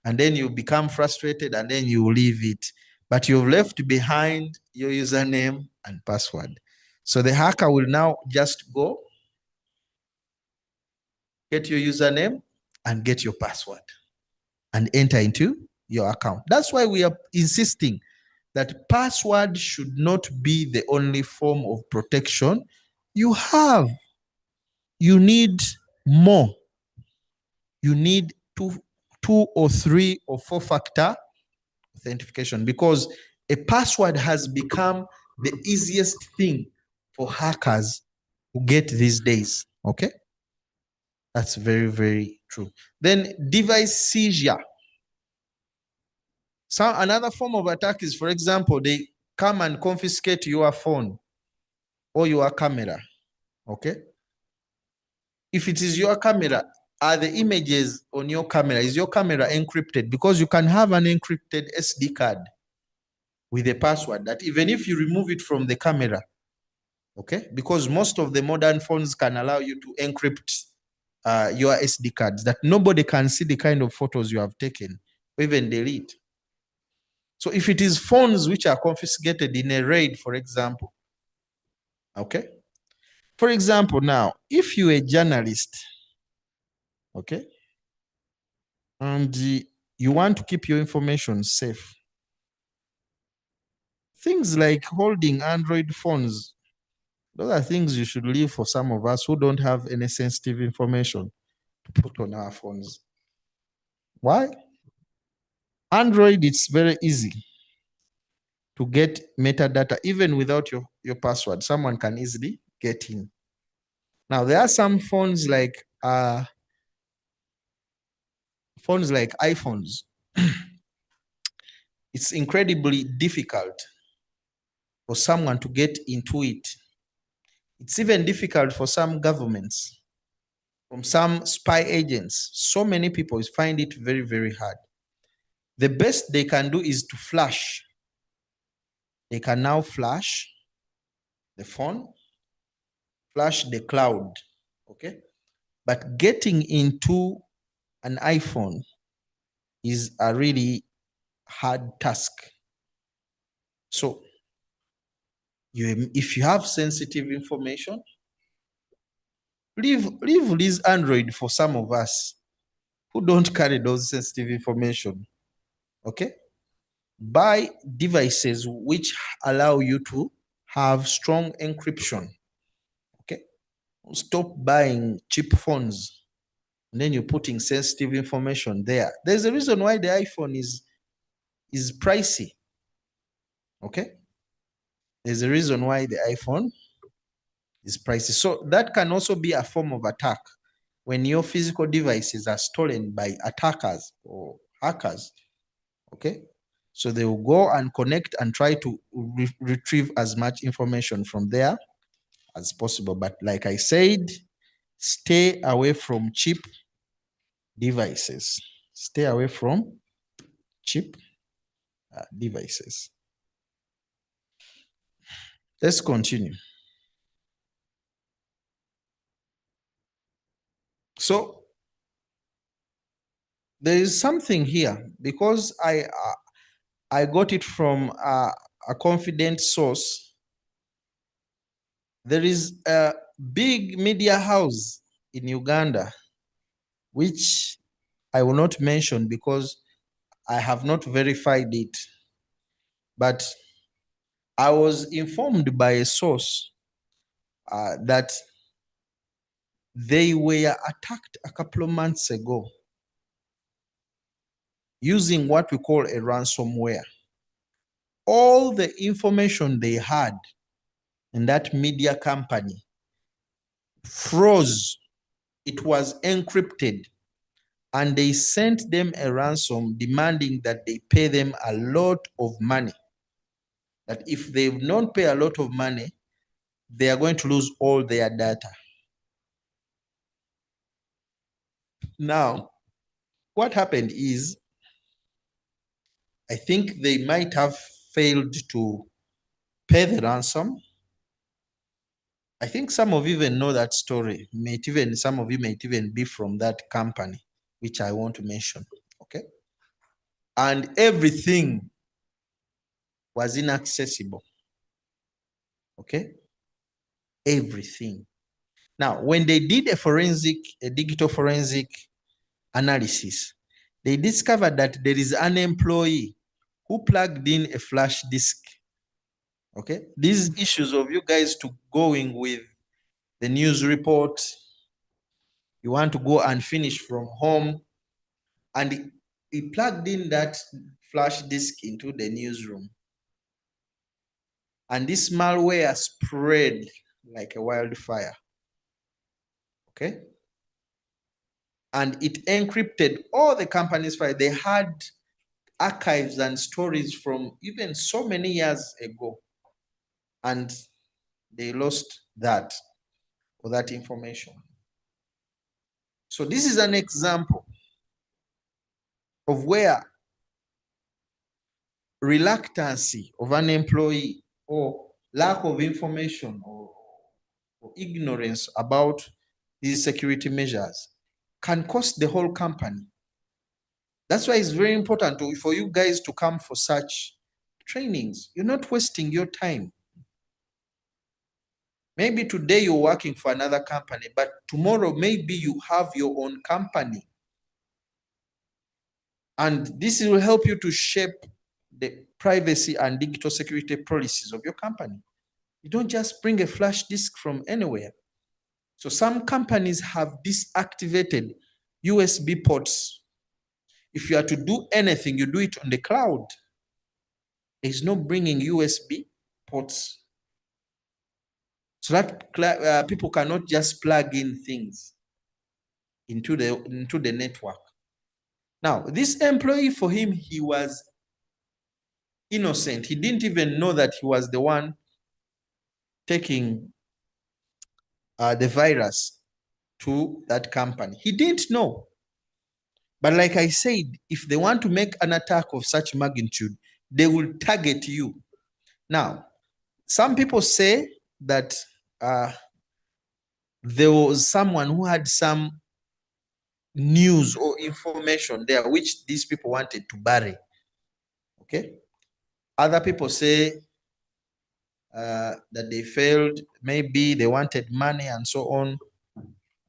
And then you become frustrated and then you leave it. But you've left behind your username and password. So the hacker will now just go, get your username and get your password and enter into your account. That's why we are insisting that password should not be the only form of protection you have. You need more. You need two or three or four factor authentication, because a password has become the easiest thing for hackers to get these days. Okay. That's very, very true. Then device seizure. So another form of attack is, for example, they come and confiscate your phone or your camera. Okay. If it is your camera, are the images on your camera, is your camera encrypted? Because you can have an encrypted SD card with a password that even if you remove it from the camera, okay, because most of the modern phones can allow you to encrypt your SD cards, that nobody can see the kind of photos you have taken, or even delete. So if it is phones which are confiscated in a raid, for example, okay, for example, now, if you're a journalist, okay, and you want to keep your information safe, things like holding Android phones, those are things you should leave for some of us who don't have any sensitive information to put on our phones. Why? Android, it's very easy to get metadata. Even without your password, someone can easily get in. Now, there are some phones like iPhones. It's incredibly difficult for someone to get into it. It's even difficult for some governments, from some spy agents. So many people find it very, very hard. The best they can do is to flash. They can now flash the phone, flash the cloud, okay? But getting into an iPhone is a really hard task. So if you have sensitive information, leave this Android for some of us who don't carry those sensitive information. Okay? Buy devices which allow you to have strong encryption. Okay? Stop buying cheap phones and then you're putting sensitive information there. There's a reason why the iPhone is pricey. Okay? There's a reason why the iPhone is pricey. So that can also be a form of attack when your physical devices are stolen by attackers or hackers. Okay? So they will go and connect and try to retrieve as much information from there as possible. But like I said, stay away from cheap devices. Stay away from cheap devices. Let's continue. So there is something here because I got it from a confident source. There is a big media house in Uganda, which I will not mention because I have not verified it. But I was informed by a source that they were attacked a couple of months ago using what we call a ransomware. All the information they had in that media company froze. It was encrypted, and they sent them a ransom demanding that they pay them a lot of money. That if they don't pay a lot of money, they are going to lose all their data. Now, what happened is, I think they might have failed to pay the ransom. I think some of you even know that story. Some of you might even be from that company, which I want to mention. Okay. And everything was inaccessible. Okay. Everything. Now, when they did a digital forensic analysis, they discovered that there is an employee who plugged in a flash disk. Okay. These issues of you guys to going with the news report, you want to go and finish from home, and he plugged in that flash disk into the newsroom. And this malware spread like a wildfire. Okay? And it encrypted all the company's files. They had archives and stories from even so many years ago. And they lost that, or that information. So this is an example of where reluctancy of an employee or lack of information or ignorance about these security measures can cost the whole company. That's why it's very important for you guys to come for such trainings. You're not wasting your time. Maybe today you're working for another company, but tomorrow maybe you have your own company. And this will help you to shape the privacy and digital security policies of your company. You don't just bring a flash disk from anywhere. So some companies have deactivated USB ports. If you are to do anything, you do it on the cloud. There's no bringing USB ports. So that people cannot just plug in things into the network. Now, this employee, for him, he was innocent. He didn't even know that he was the one taking the virus to that company. He didn't know. But like I said, if they want to make an attack of such magnitude, they will target you. Now, some people say that there was someone who had some news or information there which these people wanted to bury. Okay? Other people say that they failed, maybe they wanted money and so on.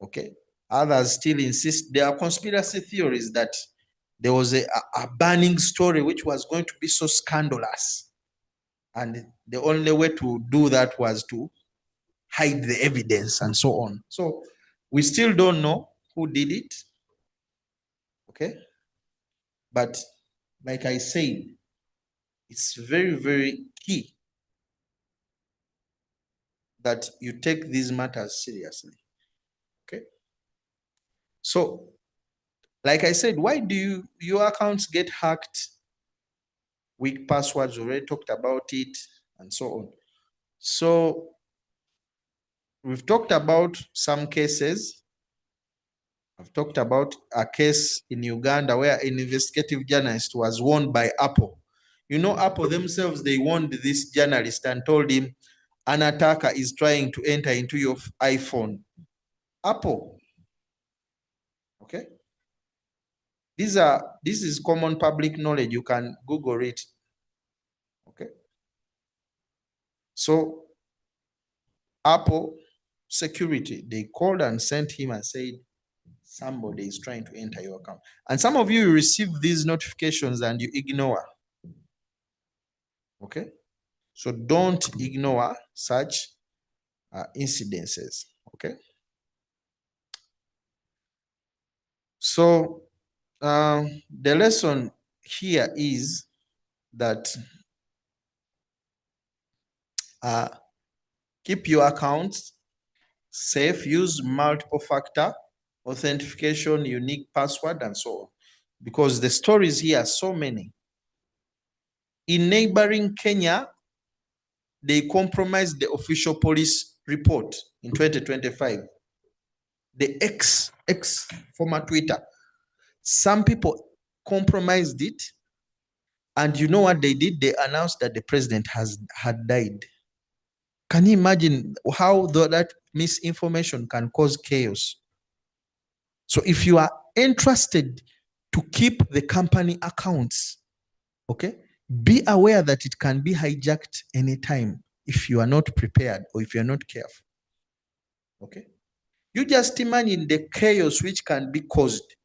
Okay. Others still insist. There are conspiracy theories that there was a burning story which was going to be so scandalous. And the only way to do that was to hide the evidence and so on. So we still don't know who did it. Okay. But like I said, it's very, very key that you take these matters seriously. Okay. So, like I said, why do your accounts get hacked? Weak passwords, already talked about it, and so on. So, we've talked about some cases. I've talked about a case in Uganda where an investigative journalist was warned by Apple. You know, Apple themselves, they warned this journalist and told him, an attacker is trying to enter into your iPhone. Apple. Okay. This is common public knowledge. You can Google it. Okay. So Apple security, they called and sent him and said, somebody is trying to enter your account. And some of you receive these notifications and you ignore. Okay. So don't ignore such incidences. Okay. So the lesson here is that keep your accounts safe, use multiple factor authentication, unique password, and so on. Because the stories here are so many. In neighboring Kenya, they compromised the official police report in 2025. The X, former Twitter. Some people compromised it, and you know what they did? They announced that the president had died. Can you imagine how that misinformation can cause chaos? So if you are interested to keep the company accounts, okay, be aware that it can be hijacked anytime if you are not prepared or if you're not careful. Okay. You just imagine the chaos which can be caused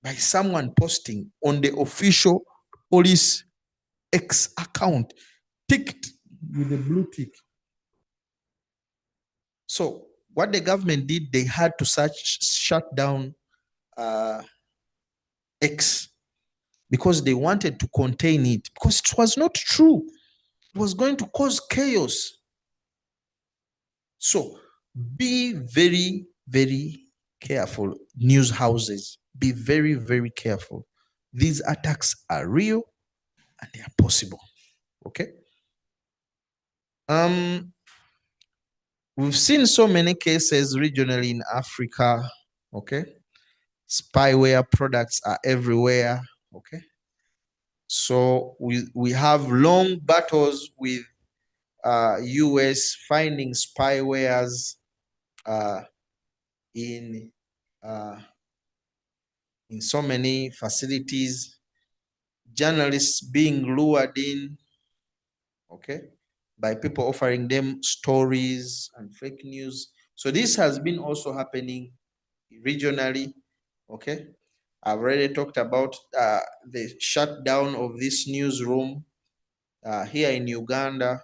by someone posting on the official police X account, ticked with a blue tick. So what the government did, they had to shut down X because they wanted to contain it, because it was not true. It was going to cause chaos. So be very, very careful, news houses. Be very, very careful. These attacks are real and they are possible. Okay. We've seen so many cases regionally in Africa. Okay. Spyware products are everywhere. Okay. So we have long battles with US finding spywares in so many facilities, journalists being lured in, okay, by people offering them stories and fake news. So this has been also happening regionally, okay. I've already talked about the shutdown of this newsroom here in Uganda.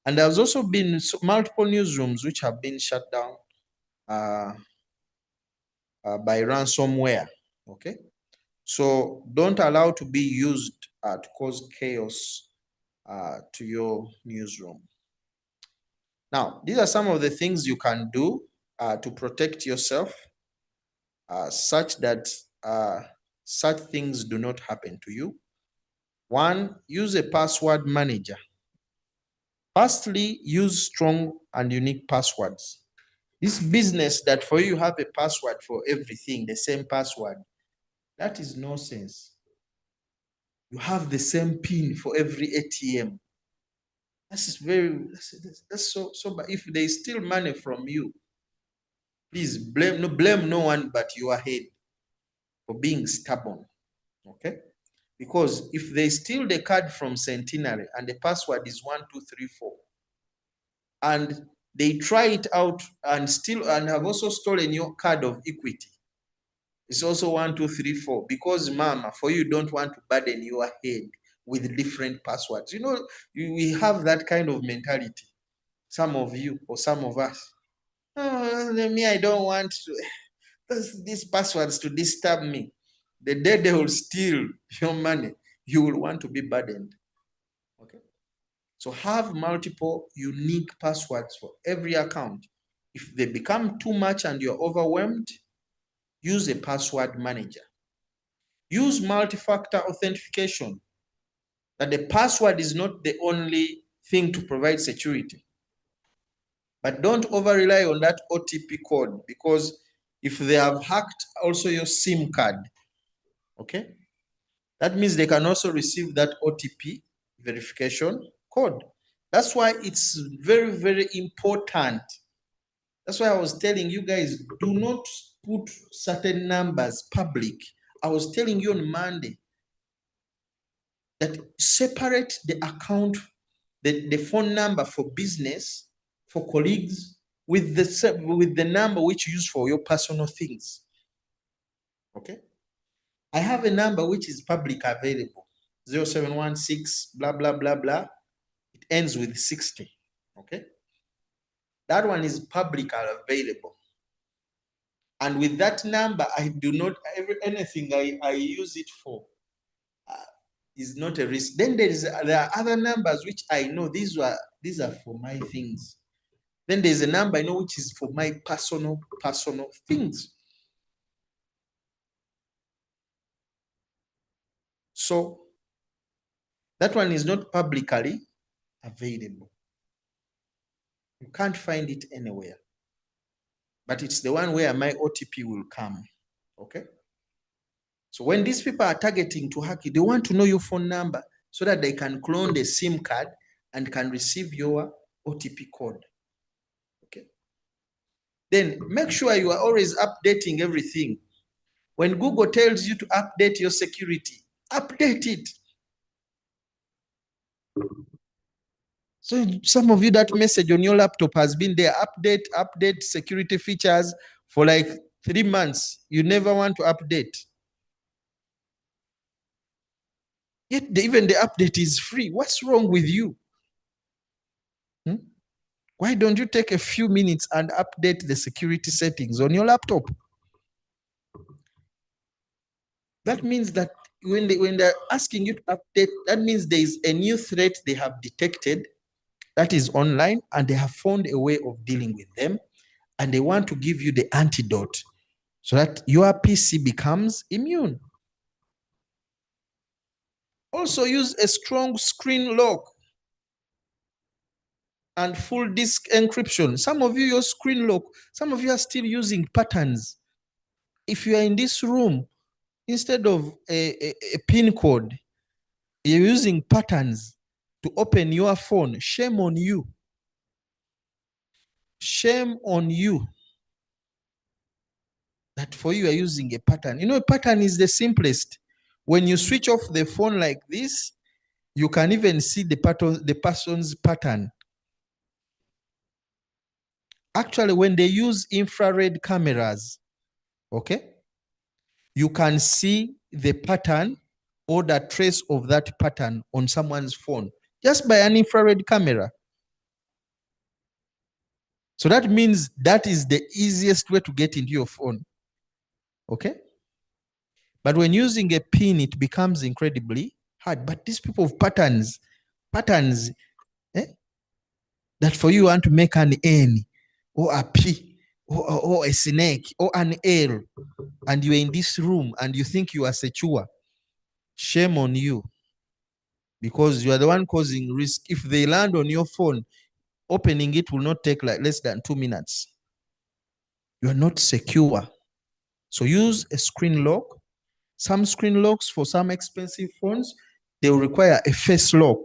And there's also been multiple newsrooms which have been shut down by ransomware, okay? So don't allow to be used to cause chaos to your newsroom. Now, these are some of the things you can do to protect yourself such that such things do not happen to you. One, use a password manager. Firstly, use strong and unique passwords. This business that for you have a password for everything, the same password, that is nonsense. You have the same PIN for every ATM. That's so but if they steal money from you, please blame no one but your head for being stubborn. Okay? Because if they steal the card from Centenary and the password is 1234, and they try it out and have also stolen your card of Equity, it's also 1234, because mama, for you don't want to burden your head with different passwords. You know, we have that kind of mentality. Some of you or some of us. Oh, me, I don't want these passwords to disturb me. The day they will steal your money, you will want to be burdened. Okay. So have multiple unique passwords for every account. If they become too much and you're overwhelmed, use a password manager. Use multi-factor authentication. That the password is not the only thing to provide security. But don't over-rely on that OTP code, because if they have hacked also your SIM card, okay, that means they can also receive that OTP verification code. That's why it's very, very important. That's why I was telling you guys, do not put certain numbers public. I was telling you on Monday that separate the account, the phone number for business, for colleagues, with the number which you use for your personal things. Okay? I have a number which is public available, 0716 blah blah blah blah. It ends with 60. Okay? That one is public available. And with that number, I do not, anything I use it for is not a risk. Then there are other numbers which I know these are for my things. Then there's a number I know which is for my personal things. So that one is not publicly available. You can't find it anywhere. But it's the one where my OTP will come. Okay? So when these people are targeting to hack you, they want to know your phone number so that they can clone the SIM card and can receive your OTP code. Okay? Then make sure you are always updating everything. When Google tells you to update your security, update it. So some of you, that message on your laptop has been there, update security features for like 3 months. You never want to update. Yet even the update is free. What's wrong with you? Why don't you take a few minutes and update the security settings on your laptop? That means that when they're asking you to update, that means there is a new threat they have detected that is online, and they have found a way of dealing with them, and they want to give you the antidote so that your PC becomes immune. Also use a strong screen lock and full disk encryption. Some of you, your screen lock, some of you are still using patterns. If you are in this room, instead of a PIN code, you're using patterns to open your phone. Shame on you. Shame on you. That for you are using a pattern. You know, a pattern is the simplest. When you switch off the phone like this, you can even see the person's pattern. Actually, when they use infrared cameras, okay, you can see the pattern or the trace of that pattern on someone's phone just by an infrared camera. So that means that is the easiest way to get into your phone. Okay? But when using a pin, it becomes incredibly hard. But these people have patterns, that for you want to make an N or a P or a snake or an L, and you're in this room and you think you are secure. Shame on you, because you are the one causing risk. If they land on your phone, opening it will not take like less than 2 minutes. You are not secure. So use a screen lock. Some screen locks for some expensive phones, they will require a face lock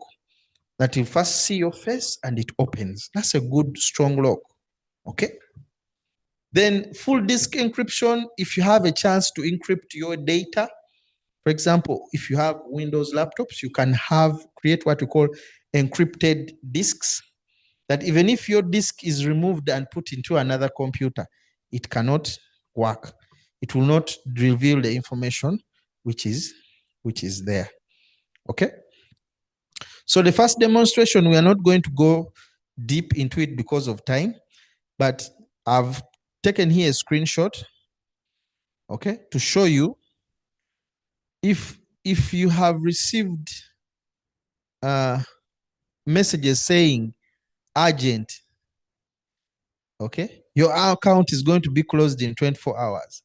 that you first see your face and it opens. That's a good strong lock. Okay. Then full disk encryption. If you have a chance to encrypt your data, For example, if you have Windows laptops, you can create what we call encrypted disks, that even if your disk is removed and put into another computer, it cannot work. It will not reveal the information which is there. Okay. So the first demonstration, we are not going to go deep into it because of time, but I've taken here a screenshot, okay, to show you if you have received messages saying urgent, okay, your account is going to be closed in 24 hours.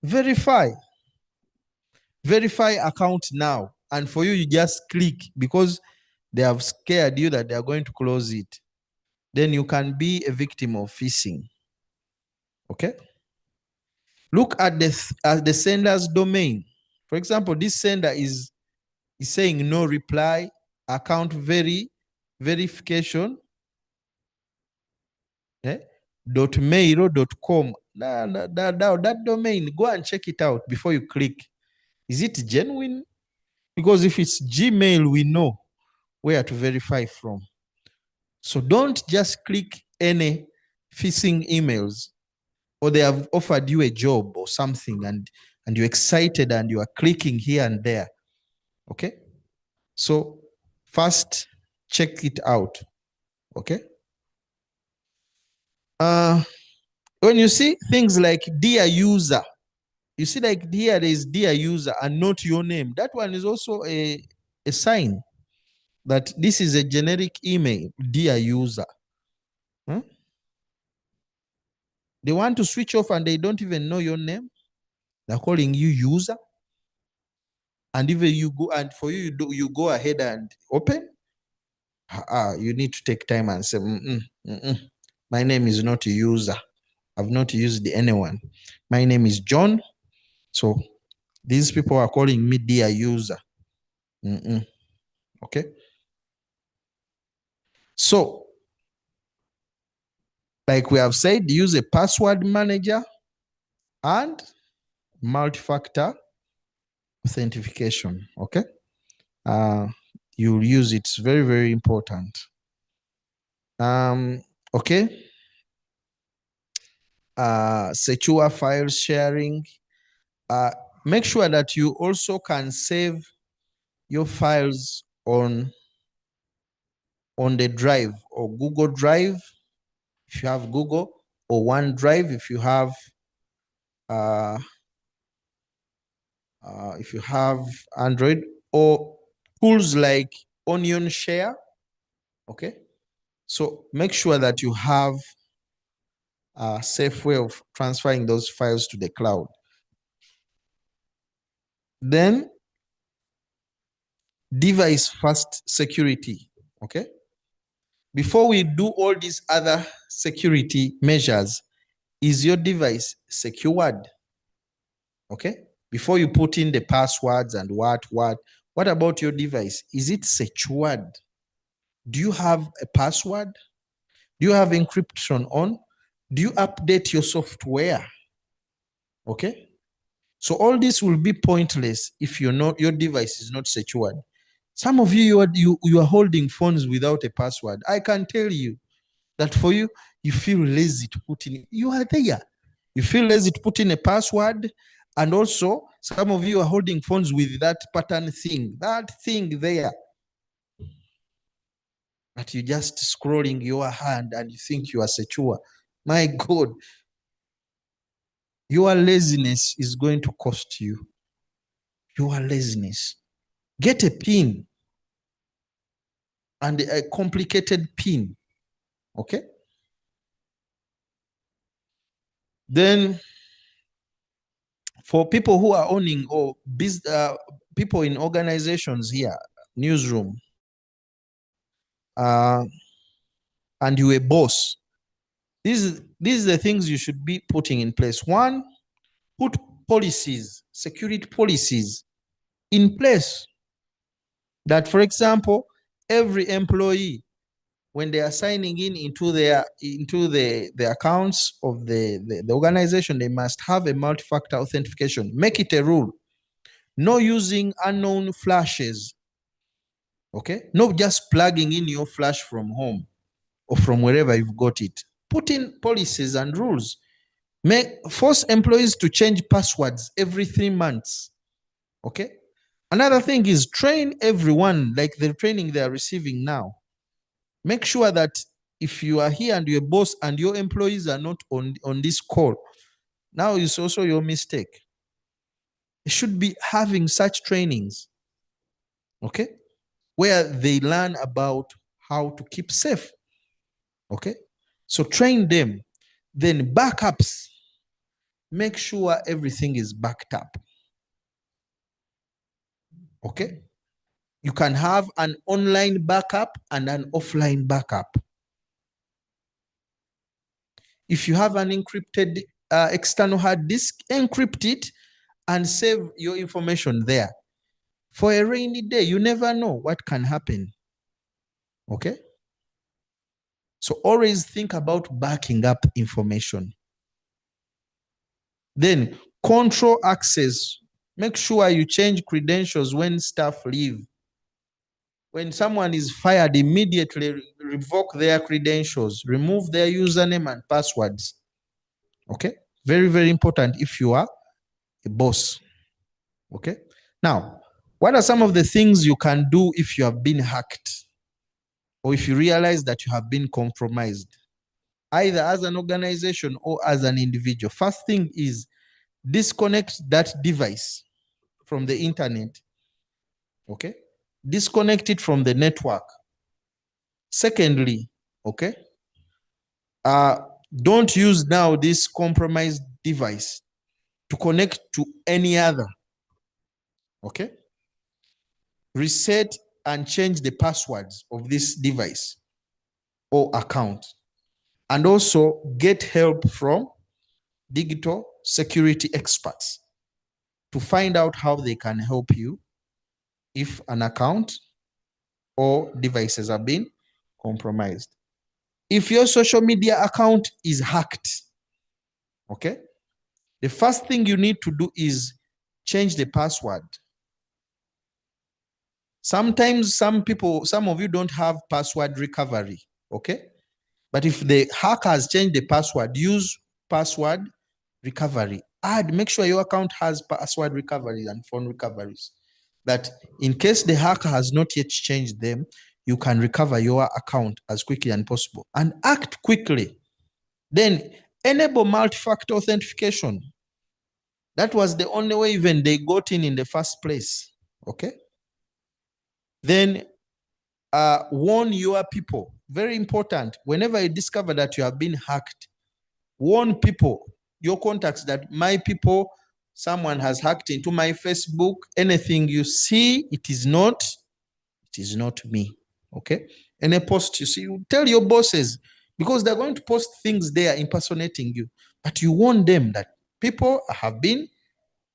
Verify account now. And for you, you just click because they have scared you that they are going to close it. Then you can be a victim of phishing. Okay. Look at the sender's domain. For example, this sender is saying no reply, account verification, .mail.com. That domain, go and check it out before you click. Is it genuine? Because if it's Gmail, we know where to verify from. So don't just click any phishing emails, or they have offered you a job or something and you're excited and you are clicking here and there. Okay. So first check it out. Okay. When you see things like dear user, you see like here there is dear user and not your name. That one is also a sign that this is a generic email, dear user. Huh? They want to switch off and they don't even know your name. They're calling you user. And even you go, and for you go ahead and open. You need to take time and say, my name is not a user. I've not used anyone. My name is John. So these people are calling me dear user. Okay. So, like we have said, use a password manager and multi-factor authentication. Okay. You'll use it. It's very, very important. Okay. Secure file sharing. Make sure that you also can save your files on the Drive or Google Drive if you have Google, or OneDrive if you have Android, or tools like Onion Share. Okay. So make sure that you have a safe way of transferring those files to the cloud. Then device first security. Okay. Before we do all these other security measures, is your device secured? Okay. Before you put in the passwords and what about your device? Is it secured? Do you have a password? Do you have encryption on? Do you update your software? Okay. So all this will be pointless if your device is not secured. Some of you are holding phones without a password. I can tell you that for you, you feel lazy to put in. You are there. You feel lazy to put in a password. And also, some of you are holding phones with that pattern thing, that thing there. But you just scrolling your hand and you think you are secure. My God, your laziness is going to cost you. Your laziness. Get a pin, and a complicated pin. Okay. Then for people who are owning or people in organizations here, newsroom, and you're a boss, these are the things you should be putting in place. One, put policies, security policies in place that, for example, every employee, when they are signing into the accounts of the organization, they must have a multi-factor authentication. Make it a rule. No using unknown flashes. Okay? No just plugging in your flash from home or from wherever you've got it. Put in policies and rules. Force employees to change passwords every 3 months. Okay? Another thing is train everyone like the training they are receiving now. Make sure that if you are here and your boss and your employees are not on this call, now is also your mistake. You should be having such trainings, okay, where they learn about how to keep safe. Okay, so train them. Then backups. Make sure everything is backed up. Okay, you can have an online backup and an offline backup. If you have an encrypted external hard disk, encrypt it and save your information there. For a rainy day, you never know what can happen. Okay? So always think about backing up information. Then control access. Make sure you change credentials when staff leave. When someone is fired, immediately revoke their credentials, remove their username and passwords. Okay? Very, very important if you are a boss. Okay? Now, what are some of the things you can do if you have been hacked or if you realize that you have been compromised, either as an organization or as an individual? First thing is disconnect that device from the internet. Okay? Disconnect it from the network. Secondly, okay, don't use now this compromised device to connect to any other. Okay? Reset and change the passwords of this device or account. And also get help from digital security experts to find out how they can help you if an account or devices are being compromised. If your social media account is hacked, okay, the first thing you need to do is change the password. Sometimes some of you don't have password recovery, okay? But if the hacker has changed the password, use password recovery. Make sure your account has password recovery and phone recoveries, that in case the hacker has not yet changed them, you can recover your account as quickly as possible and act quickly. Then enable multi-factor authentication. That was the only way even they got in the first place. Okay. Then warn your people. Very important. Whenever you discover that you have been hacked, warn people, your contacts, that my people, someone has hacked into my Facebook. Anything you see, it is not me. Okay. Any post you see, you tell your bosses, because they're going to post things there impersonating you. But you warn them that people have been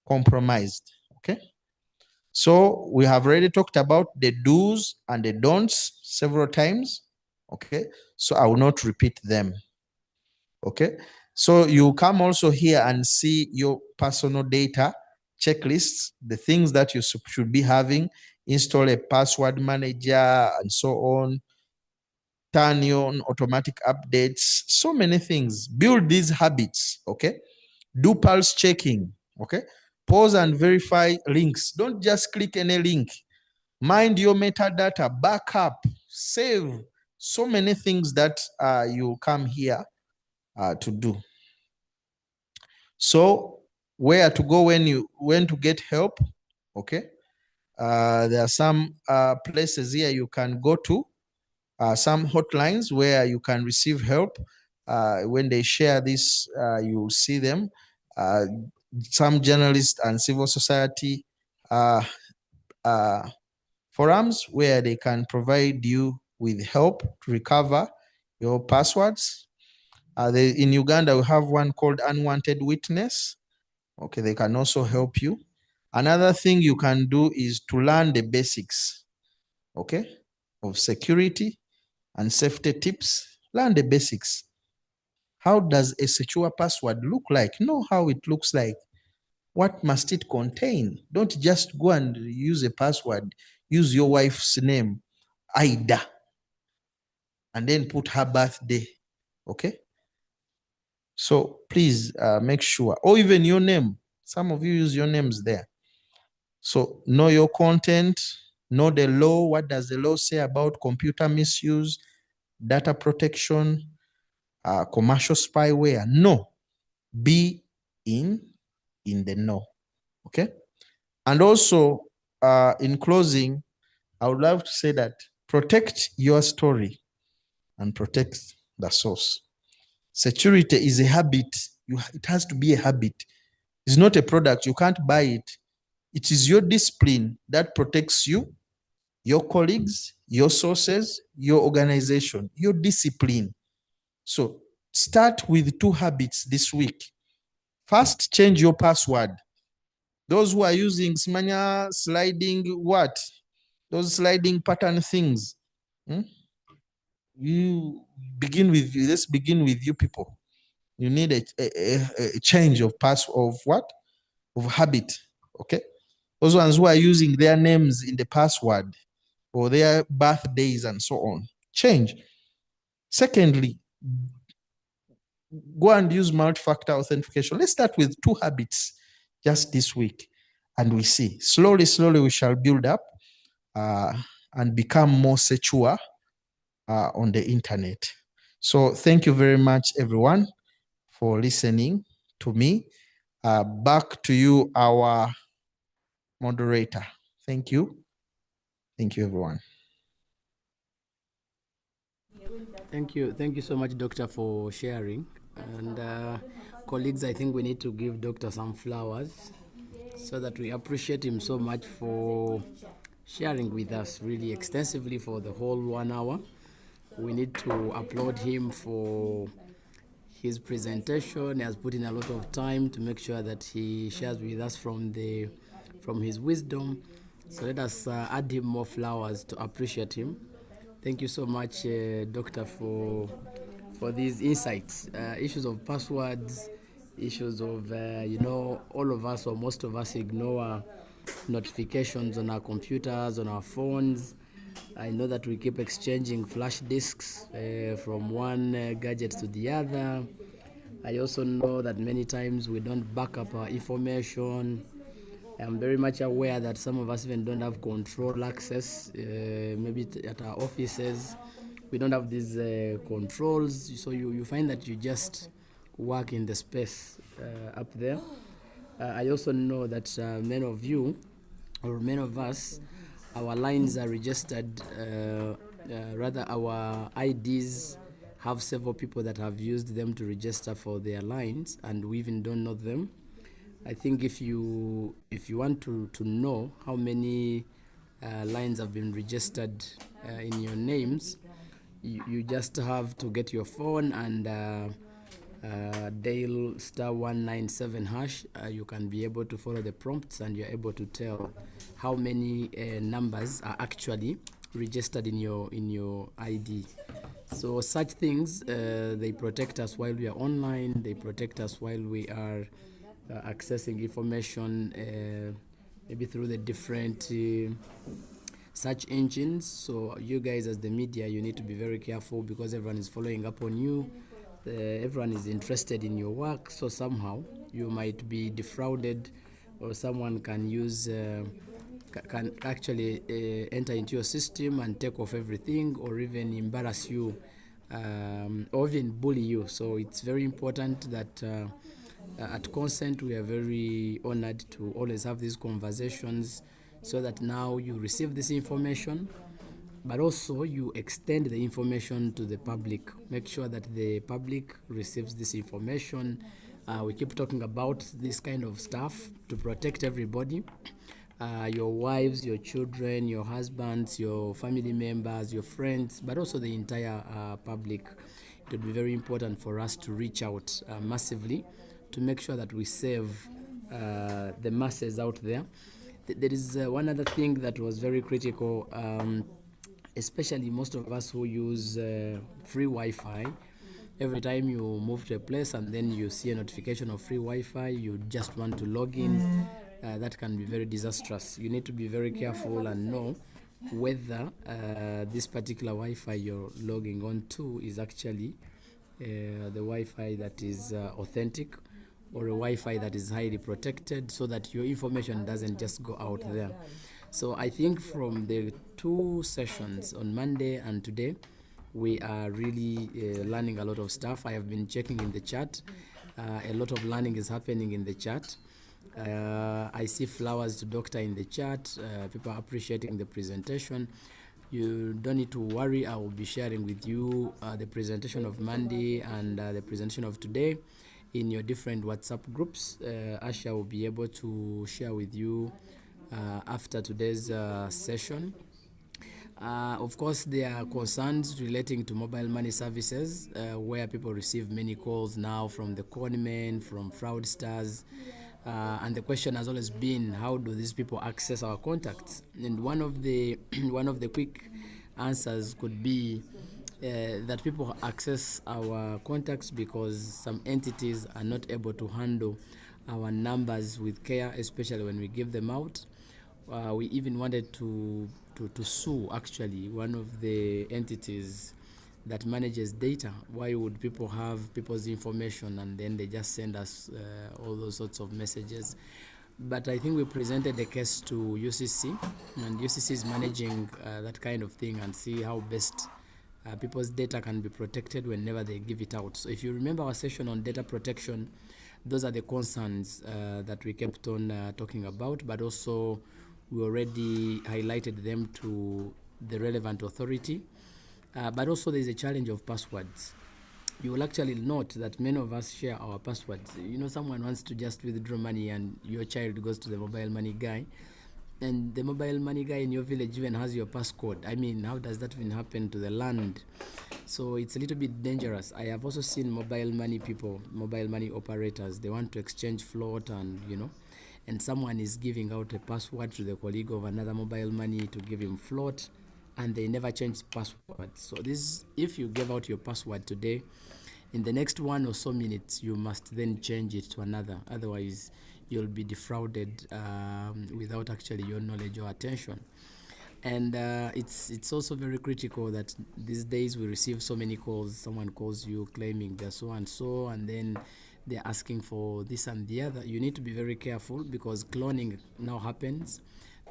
compromised. Okay. So we have already talked about the do's and the don'ts several times. Okay. So I will not repeat them. Okay. So you come also here and see your personal data checklists, the things that you should be having. Install a password manager and so on. Turn on automatic updates. So many things. Build these habits. Okay. Do pulse checking. Okay. Pause and verify links. Don't just click any link. Mind your metadata, backup, save. So many things that you come here to do. So where to go when to get help? Okay. There are some places here you can go to, some hotlines where you can receive help. When they share this, you'll see them. Some journalists and civil society forums where they can provide you with help to recover your passwords. In Uganda, we have one called Unwanted Witness. Okay, they can also help you. Another thing you can do is to learn the basics, okay, of security and safety tips. Learn the basics. How does a secure password look like? Know how it looks like. What must it contain? Don't just go and use a password. Use your wife's name, Ida, and then put her birthday. Okay? So please make sure, or even your name. Some of you use your names there. So know your content, know the law. What does the law say about computer misuse, data protection, commercial spyware? No. Be in the know. Okay? And also, in closing, I would love to say that protect your story and protect the source. Security is a habit. It has to be a habit. It's not a product. You can't buy it. It is your discipline that protects you, your colleagues, your sources, your organization, your discipline. So start with 2 habits this week. First, change your password. Those who are using Smanya sliding what? Those sliding pattern things. You begin with, let's begin with you people. You need a change of of habit. Okay. Those ones who are using their names in the password or their birthdays and so on, change. Secondly, go and use multi-factor authentication. Let's start with 2 habits just this week, and we see slowly we shall build up and become more secure on the internet. So thank you very much, everyone, for listening to me. Back to you, our moderator. Thank you. Thank you, everyone. Thank you so much, Doctor, for sharing. And colleagues, I think we need to give Doctor some flowers so that we appreciate him so much for sharing with us really extensively for the whole 1 hour. We need to applaud him for his presentation. He has put in a lot of time to make sure that he shares with us from his wisdom. So let us add him more flowers to appreciate him. Thank you so much, Doctor, for these insights. Issues of passwords, issues of all of us or most of us ignore notifications on our computers, on our phones. I know that we keep exchanging flash disks from one gadget to the other. I also know that many times we don't back up our information. I'm very much aware that some of us even don't have control access, maybe at our offices. We don't have these controls, so you find that you just work in the space up there. I also know that many of you, or many of us, our lines are registered, rather our IDs have several people that have used them to register for their lines, and we even don't know them. I think if you want to know how many lines have been registered in your names, you just have to get your phone and dial *197 hash. You can be able to follow the prompts, and you're able to tell how many numbers are actually registered in your ID. So such things, they protect us while we are online. They protect us while we are accessing information, maybe through the different search engines. So you guys, as the media, you need to be very careful, because everyone is following up on you. Everyone is interested in your work, so somehow you might be defrauded, or someone can use can actually enter into your system and take off everything, or even embarrass you, or even bully you. So it's very important that at Consent we are very honored to always have these conversations, so that now you receive this information, but also you extend the information to the public. Make sure that the public receives this information. We keep talking about this kind of stuff to protect everybody, your wives, your children, your husbands, your family members, your friends, but also the entire public. It would be very important for us to reach out massively to make sure that we save the masses out there. There is one other thing that was very critical, especially most of us who use free Wi-Fi. Every time you move to a place and then you see a notification of free Wi-Fi, you just want to log in. That can be very disastrous. You need to be very careful and know whether this particular Wi-Fi you're logging on to is actually the Wi-Fi that is authentic, or a Wi-Fi that is highly protected, so that your information doesn't just go out there. So I think from the 2 sessions on Monday and today, we are really learning a lot of stuff. I have been checking in the chat. A lot of learning is happening in the chat. I see flowers to doctor in the chat. People are appreciating the presentation. You don't need to worry. I will be sharing with you the presentation of Monday and the presentation of today in your different WhatsApp groups. Asha will be able to share with you after today's session. Of course, there are concerns relating to mobile money services where people receive many calls now from the conmen, from fraudsters. And the question has always been, how do these people access our contacts? And one of the one of the quick answers could be that people access our contacts because some entities are not able to handle our numbers with care, especially when we give them out. We even wanted to sue actually one of the entities that manages data. Why would people have people's information and then they just send us all those sorts of messages? But I think we presented the case to UCC, and UCC is managing that kind of thing and see how best people's data can be protected whenever they give it out. So if you remember our session on data protection, those are the concerns that we kept on talking about, but also we already highlighted them to the relevant authority. But also there is a challenge of passwords. You will actually note that many of us share our passwords. You know, someone wants to just withdraw money and your child goes to the mobile money guy, and the mobile money guy in your village even has your passcode. I mean, how does that even happen to the land? So it's a little bit dangerous. I have also seen mobile money people, mobile money operators, they want to exchange float and, you know, and someone is giving out a password to the colleague of another mobile money to give him float, and they never change password. So this, if you give out your password today, in the next 1 or so minutes, you must then change it to another. Otherwise, you'll be defrauded without actually your knowledge or attention. And it's also very critical that these days we receive so many calls. Someone calls you claiming they're so and so, and then they're asking for this and the other. You need to be very careful because cloning now happens.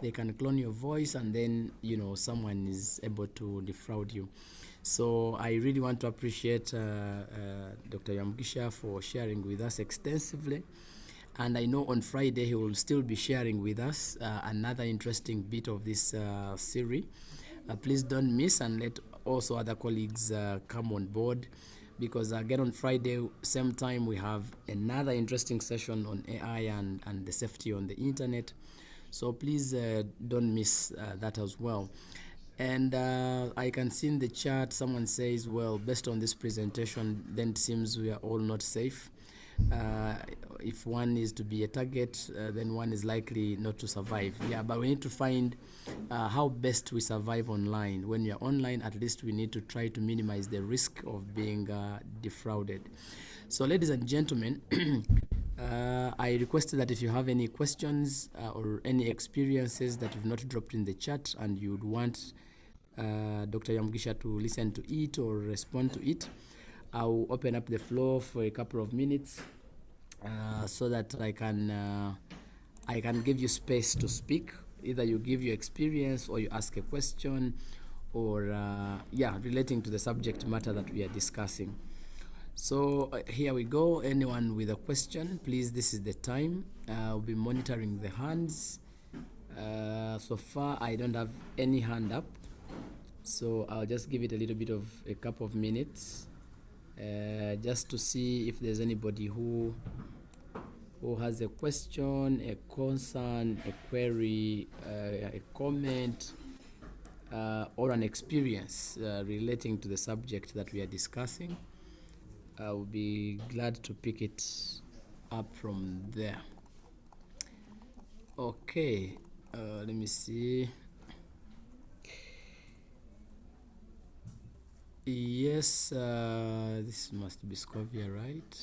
They can clone your voice, and then, you know, someone is able to defraud you. So I really want to appreciate Dr. Yamugisha for sharing with us extensively. And I know on Friday he will still be sharing with us another interesting bit of this series. Please don't miss, and let also other colleagues come on board, because again on Friday, same time, we have another interesting session on AI and the safety on the internet. So please don't miss that as well. And I can see in the chat someone says, well, based on this presentation, then it seems we are all not safe. If one is to be a target, then one is likely not to survive. Yeah, but we need to find how best we survive online. When you're online, at least we need to try to minimize the risk of being defrauded. So ladies and gentlemen, I requested that if you have any questions or any experiences that you've not dropped in the chat and you'd want Dr. Yamugisha to listen to it or respond to it, I'll open up the floor for a couple of minutes so that I can give you space to speak. Either you give your experience or you ask a question, or relating to the subject matter that we are discussing. So here we go. Anyone with a question, please, this is the time. I'll be monitoring the hands. So far I don't have any hand up, so I'll just give it a little bit of a couple of minutes just to see if there's anybody who has a question, a concern, a query, a comment, or an experience relating to the subject that we are discussing. I will be glad to pick it up from there. Okay, let me see. Yes, this must be Scovia, right?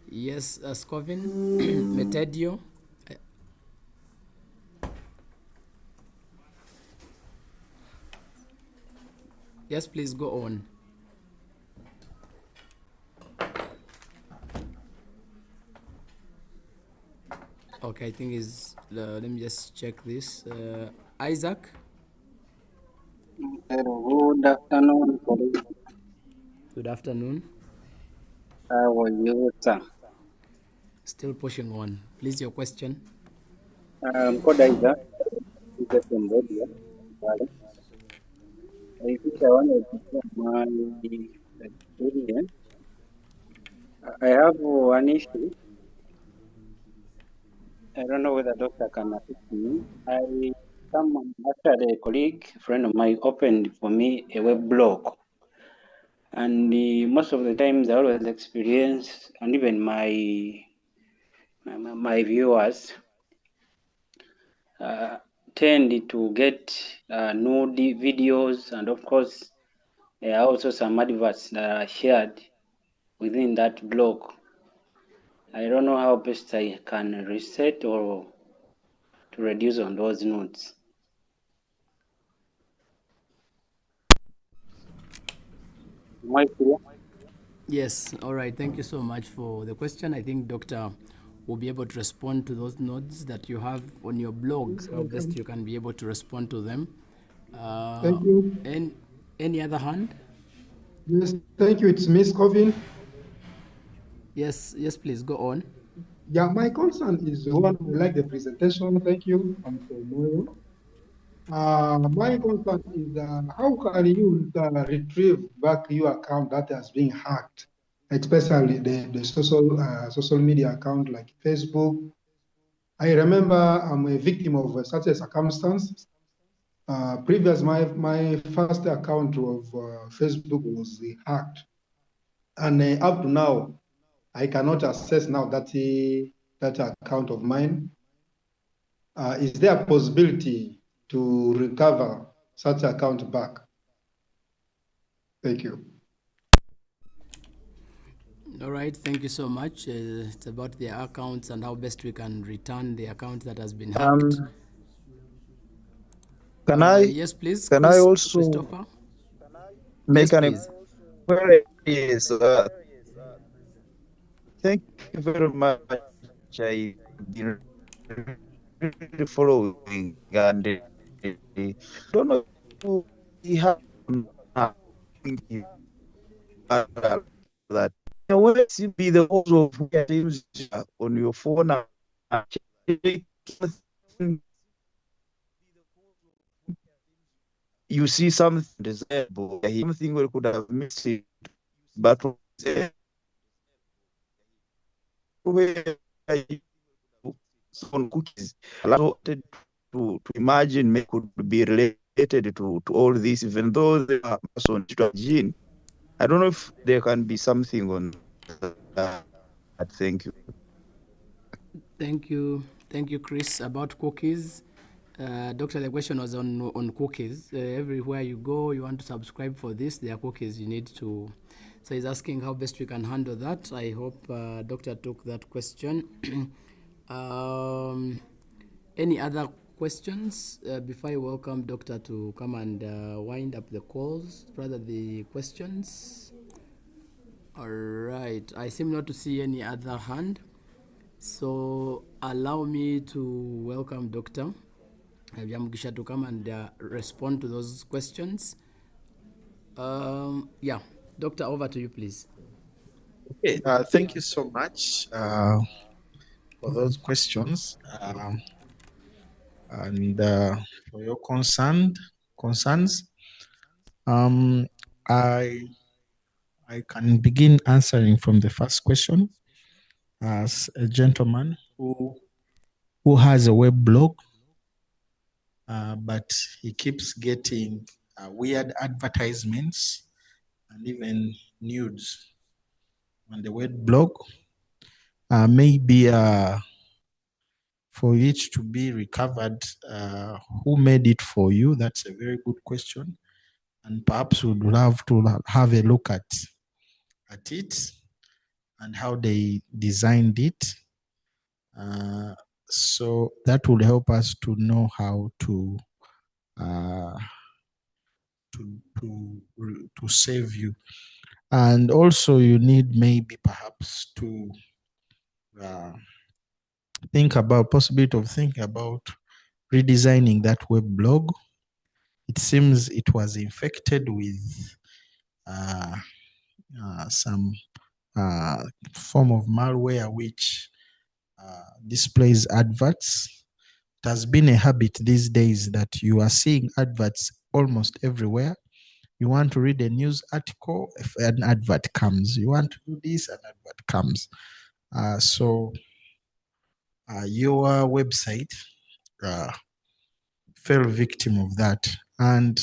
Yes, Scovin, Metedio. Yes, please go on. Okay, I think is let me just check this. Isaac, Good afternoon, colleague. good afternoon. How are you, sir? Still pushing on. Please, your question. Kodaiza, is a Cambodia. Vale. I think I wanted to share my experience. I have one issue. I don't know whether doctor can assist me. Someone, actually a colleague, friend of mine, opened for me a web blog. And most of the times I always experience, and even my viewers, tend to get nude videos, and of course there are also some adverts that are shared within that blog. I don't know how best I can reset or to reduce on those nudes. Am I clear? Yes, all right. Thank you so much for the question. I think Doctor will be able to respond to those notes that you have on your blog. Yes, How I best can. you can be able to respond to them. Thank you. And any other hand? Yes, thank you. It's Miss Covin. Yes, yes, please go on. Yeah, my concern is one, I like the presentation. Thank you. I'm from Moyo. My concern is how can you retrieve back your account that has been hacked, especially the social media account like Facebook. I remember I'm a victim of such a circumstance. My first account of Facebook was hacked, and up to now, I cannot access now that account of mine. Is there a possibility to recover such account back? Thank you. All right, thank you so much. It's about the accounts and how best we can return the account that has been hacked. Um, can I Yes, please, can I Chris, also Christopher. Yes, make an please. inquiry? Yes, thank you very much. I've been really following, and don't know if we have now that. What seems to be the cause of things on your phone? You see something desirable, something we could have missed it, but where on cookies, allowed to imagine may could be related to all this, even though they are on gene. I don't know if there can be something on that. Thank you. Thank you, Chris. About cookies, Doctor, the question was on cookies. Everywhere you go, you want to subscribe for this. There are cookies you need to. So he's asking how best we can handle that. I hope Doctor took that question. Any other questions before I welcome Doctor to come and wind up the calls, rather the questions? All right. I seem not to see any other hand. So allow me to welcome Dr. Byamugisha to come and respond to those questions. Yeah, Doctor, over to you, please. Okay, thank you so much for those questions and for your concerns. I can begin answering from the first question. As a gentleman who has a web blog, but he keeps getting weird advertisements and even nudes on the web blog. Maybe for it to be recovered, who made it for you? That's a very good question. and perhaps would love to have a look at it and how they designed it. So that will help us to know how to save you. And also you need maybe perhaps to think about possibility of thinking about redesigning that web blog. It seems it was infected with some form of malware which displays adverts. It has been a habit these days that you are seeing adverts almost everywhere. You want to read a news article, if an advert comes. You want to do this, an advert comes. So your website fell victim of that. And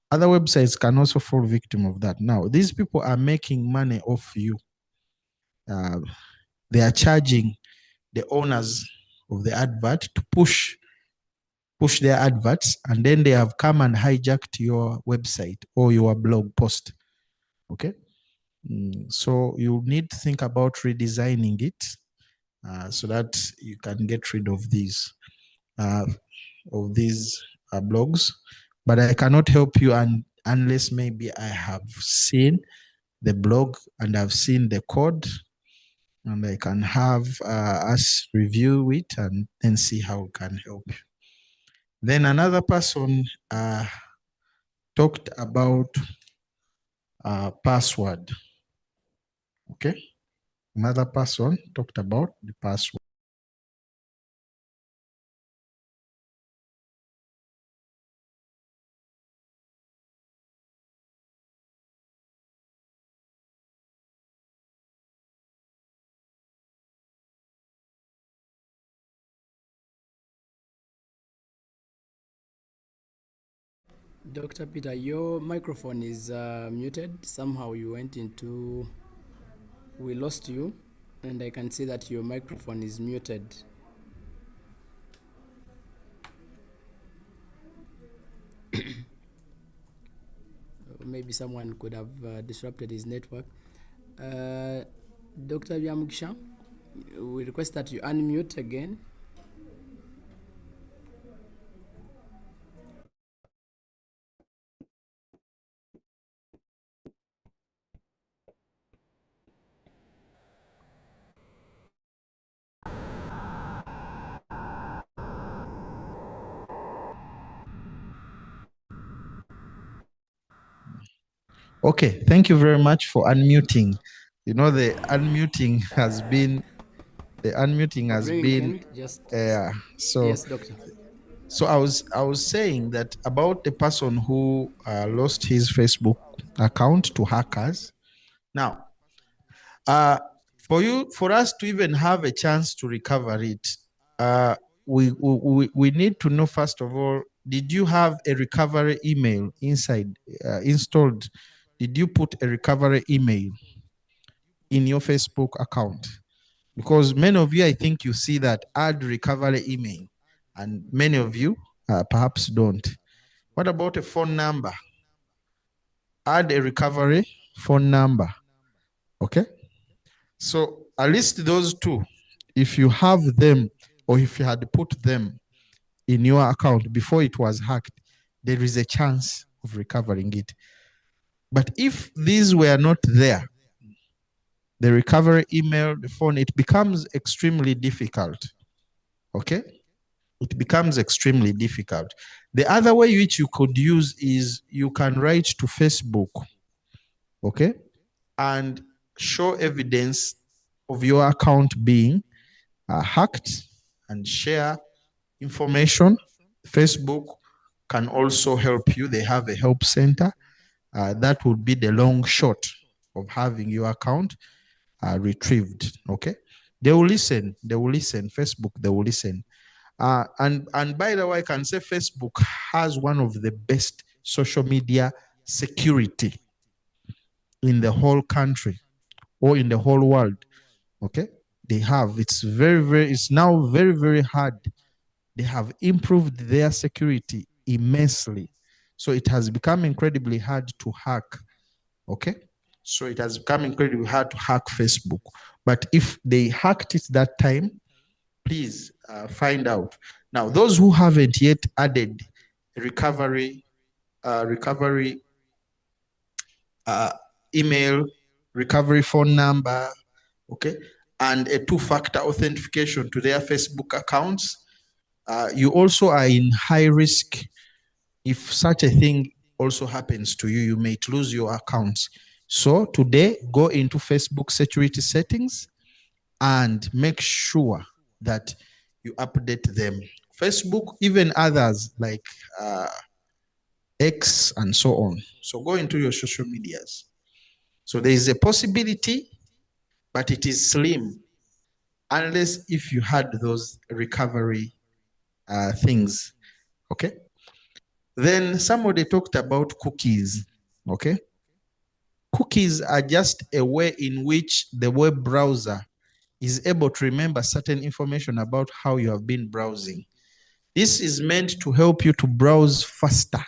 other websites can also fall victim of that. Now, these people are making money off you. They are charging the owners of the advert to push their adverts, and then they have come and hijacked your website or your blog post. Okay, so you need to think about redesigning it so that you can get rid of these blogs. But I cannot help you unless maybe I have seen the blog and I've seen the code, and I can have us review it and then see how we can help you. Then another person talked about password. Okay, another person talked about the password. Dr. Peter, your microphone is muted. Somehow you went into, we lost you, and I can see that your microphone is muted. Maybe someone could have disrupted his network. Dr. Byamugisha, we request that you unmute again. Okay, thank you very much for unmuting. You know, the unmuting has been Just so yes, doctor. So I was saying that about the person who lost his Facebook account to hackers. Now, for us to even have a chance to recover it, we need to know, first of all, did you have a recovery email installed? Did you put a recovery email in your Facebook account? Because many of you, I think you see that add recovery email, and many of you perhaps don't. What about a phone number? Add a recovery phone number. Okay. So at least those two, if you have them, or if you had put them in your account before it was hacked, there is a chance of recovering it. But if these were not there, the recovery email, the phone, it becomes extremely difficult. Okay? It becomes extremely difficult. The other way which you could use is you can write to Facebook, okay, and show evidence of your account being hacked and share information. Facebook can also help you. They have a help center. That would be the long shot of having your account retrieved, okay? They will listen. Facebook, they will listen. And by the way, I can say Facebook has one of the best social media security in the whole country or in the whole world. Okay, they have. It's now very, very hard. They have improved their security immensely. So it has become incredibly hard to hack. Okay. So it has become incredibly hard to hack Facebook. But if they hacked it that time, please find out. Now, those who haven't yet added recovery email, recovery phone number, okay, and a two-factor authentication to their Facebook accounts, you also are in high risk. If such a thing also happens to you, you might lose your accounts. So today, go into Facebook security settings and make sure that you update them. Facebook, even others like X and so on. So go into your social medias. So there is a possibility, but it is slim, unless if you had those recovery things, okay? Then somebody talked about cookies, okay? Cookies are just a way in which the web browser is able to remember certain information about how you have been browsing. This is meant to help you to browse faster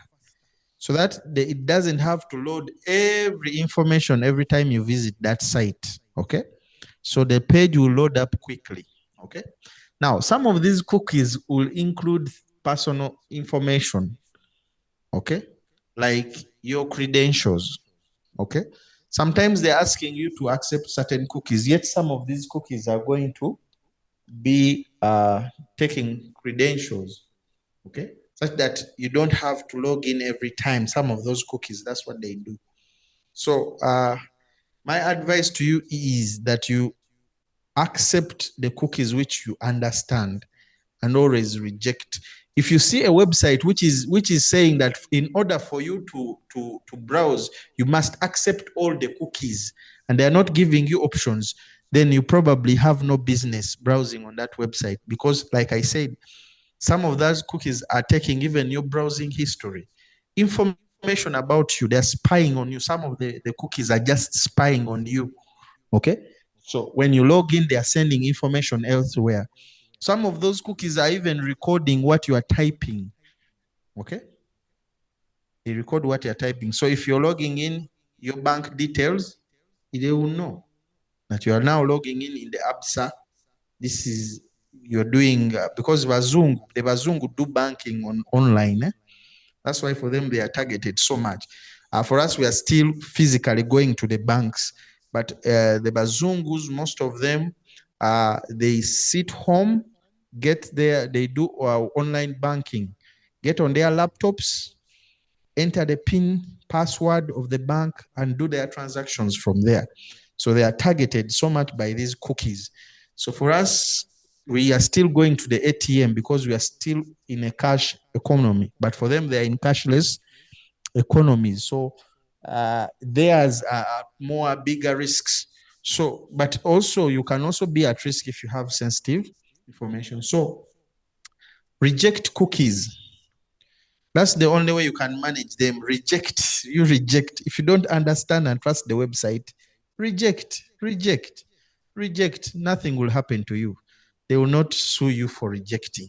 so that it doesn't have to load every information every time you visit that site, okay? So the page will load up quickly, okay? Now, some of these cookies will include personal information, okay? Like your credentials, okay? Sometimes they're asking you to accept certain cookies, yet some of these cookies are going to be taking credentials, okay? Such that you don't have to log in every time. Some of those cookies, that's what they do. So my advice to you is that you accept the cookies which you understand and always reject. If you see a website which is saying that in order for you to browse, you must accept all the cookies, and they're not giving you options, then you probably have no business browsing on that website, because like I said, some of those cookies are taking even your browsing history, information about you. They're spying on you. Some of the cookies are just spying on you, okay? So when you log in, they are sending information elsewhere. Some of those cookies are even recording what you are typing, okay? They record what you're typing. So if you're logging in your bank details, they will know that you are now logging in the ABSA. This is, you're doing, because the Bazungu do banking online. That's why for them, they are targeted so much. For us, we are still physically going to the banks. But the Bazungus, most of them, they sit home, get there, they do online banking, get on their laptops, enter the PIN password of the bank, and do their transactions from there. So they are targeted so much by these cookies. So for us, we are still going to the ATM because we are still in a cash economy. But for them, they are in cashless economies. So there's more bigger risks. So, but also you can also be at risk if you have sensitive information. So reject cookies. That's the only way you can manage them. Reject. You reject. If you don't understand and trust the website, reject. Nothing will happen to you. They will not sue you for rejecting.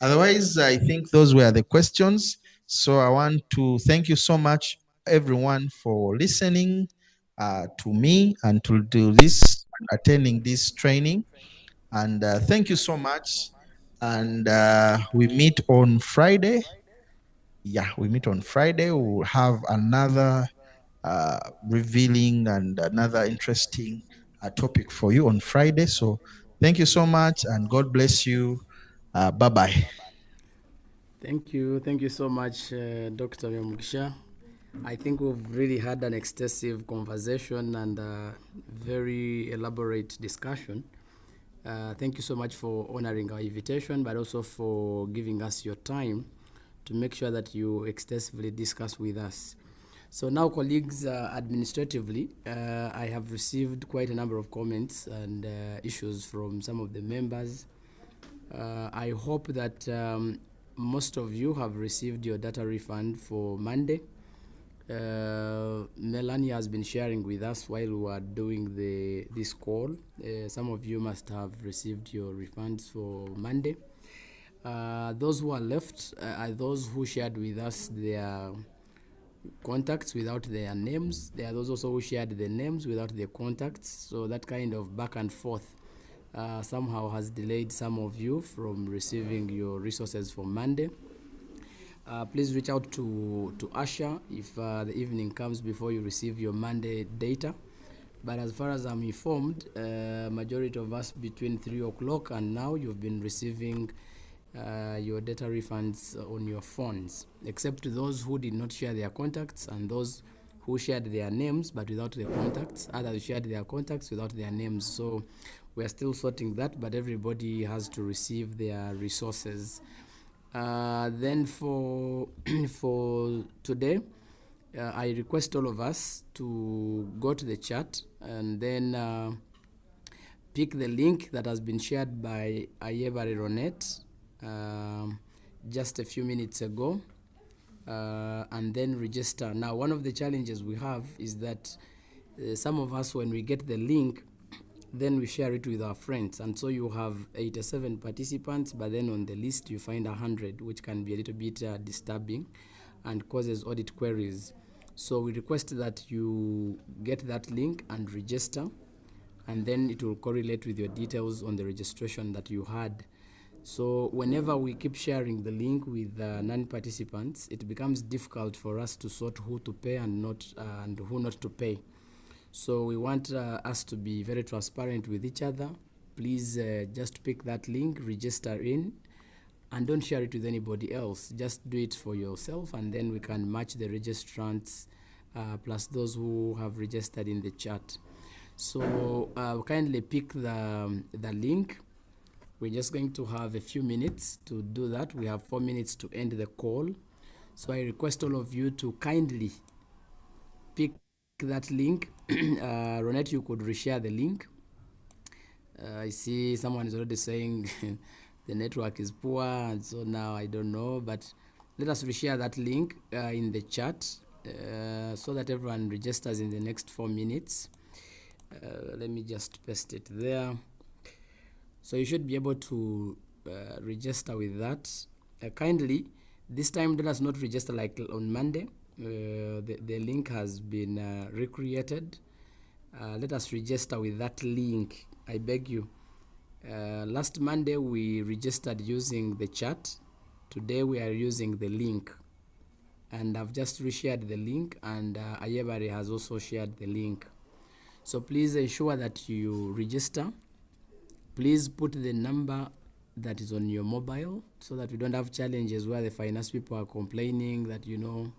Otherwise, I think those were the questions. So I want to thank you so much, everyone, for listening to me and to do this, attending this training. And thank you so much. And we meet on Friday. Yeah, we meet on Friday. We'll have another revealing and another interesting topic for you on Friday. So thank you so much, and God bless you. Bye-bye. Thank you so much, Dr. Mugisha. I think we've really had an extensive conversation and very elaborate discussion. Thank you so much for honoring our invitation, but also for giving us your time to make sure that you extensively discuss with us. So now, colleagues, administratively, I have received quite a number of comments and issues from some of the members. I hope that most of you have received your data refund for Monday. Melanie has been sharing with us while we were doing this call. Some of you must have received your refunds for Monday. Those who are left are those who shared with us their contacts without their names. There are those also who shared their names without their contacts. So that kind of back and forth somehow has delayed some of you from receiving your resources for Monday. Please reach out to Asha if the evening comes before you receive your Monday data. But as far as I'm informed, majority of us between 3 o'clock and now, you've been receiving your data refunds on your phones, except those who did not share their contacts and those who shared their names but without their contacts. Others shared their contacts without their names. So we're still sorting that, but everybody has to receive their resources. Then for for today, I request all of us to go to the chat and then pick the link that has been shared by Ayebare Ronet just a few minutes ago, and then register. Now, one of the challenges we have is that some of us, when we get the link, then we share it with our friends, and so you have 87 participants, but then on the list you find 100, which can be a little bit disturbing and causes audit queries. So we request that you get that link and register, and then it will correlate with your details on the registration that you had. So whenever we keep sharing the link with non-participants, it becomes difficult for us to sort who to pay and who not to pay. So we want us to be very transparent with each other. Please just pick that link, register in, and don't share it with anybody else. Just do it for yourself, and then we can match the registrants plus those who have registered in the chat. So kindly pick the link. We're just going to have a few minutes to do that. We have 4 minutes to end the call. So I request all of you to kindly pick that link. Ronette, you could reshare the link. I see someone is already saying the network is poor, and so now I don't know, but let us reshare that link in the chat so that everyone registers in the next 4 minutes. Let me just paste it there. So you should be able to register with that. Kindly, this time let us not register like on Monday. The link has been recreated. Let us register with that link, I beg you. Last Monday we registered using the chat. Today we are using the link, and I've just reshared the link, and Ayebare has also shared the link. So please ensure that you register. Please put the number that is on your mobile so that we don't have challenges where the finance people are complaining that, you know.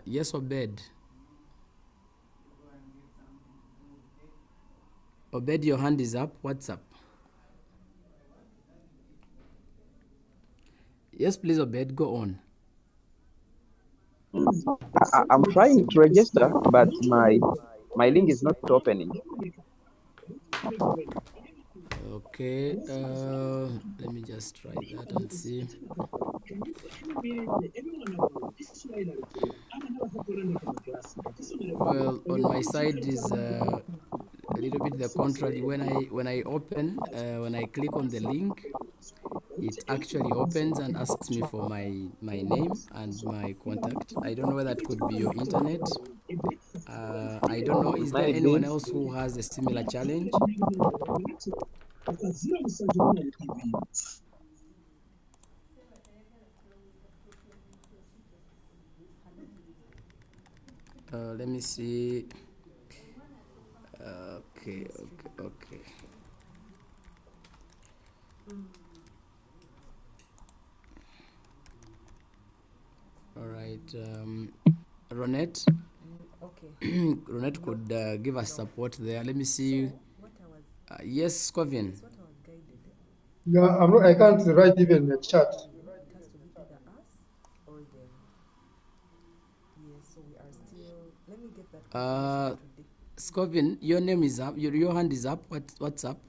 Yes, Obed. Obed, your hand is up. What's up? Yes, please, Obed, go on. I'm trying to register, but my link is not opening. Okay, let me just try that and see. Well, on my side is a little bit the contrary. When I open, when I click on the link, it actually opens and asks me for my name and my contact. I don't know whether that could be your internet. I don't know. Is there anyone else who has a similar challenge? Let me see. Okay. All right. Ronette. Okay. Ronette could give us support there. Let me see. Yes, Scovian. Yeah, I can't write even the chat. It has to be either us or them. Yes, so we are still. Let me get that. Scovian, your name is up. Your hand is up. What's up?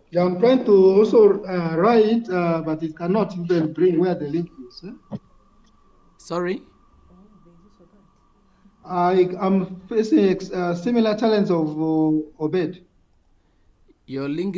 Yeah, I'm trying to also write, but it cannot even bring where the link is. Sorry? I'm facing a similar challenge of Obed. Your link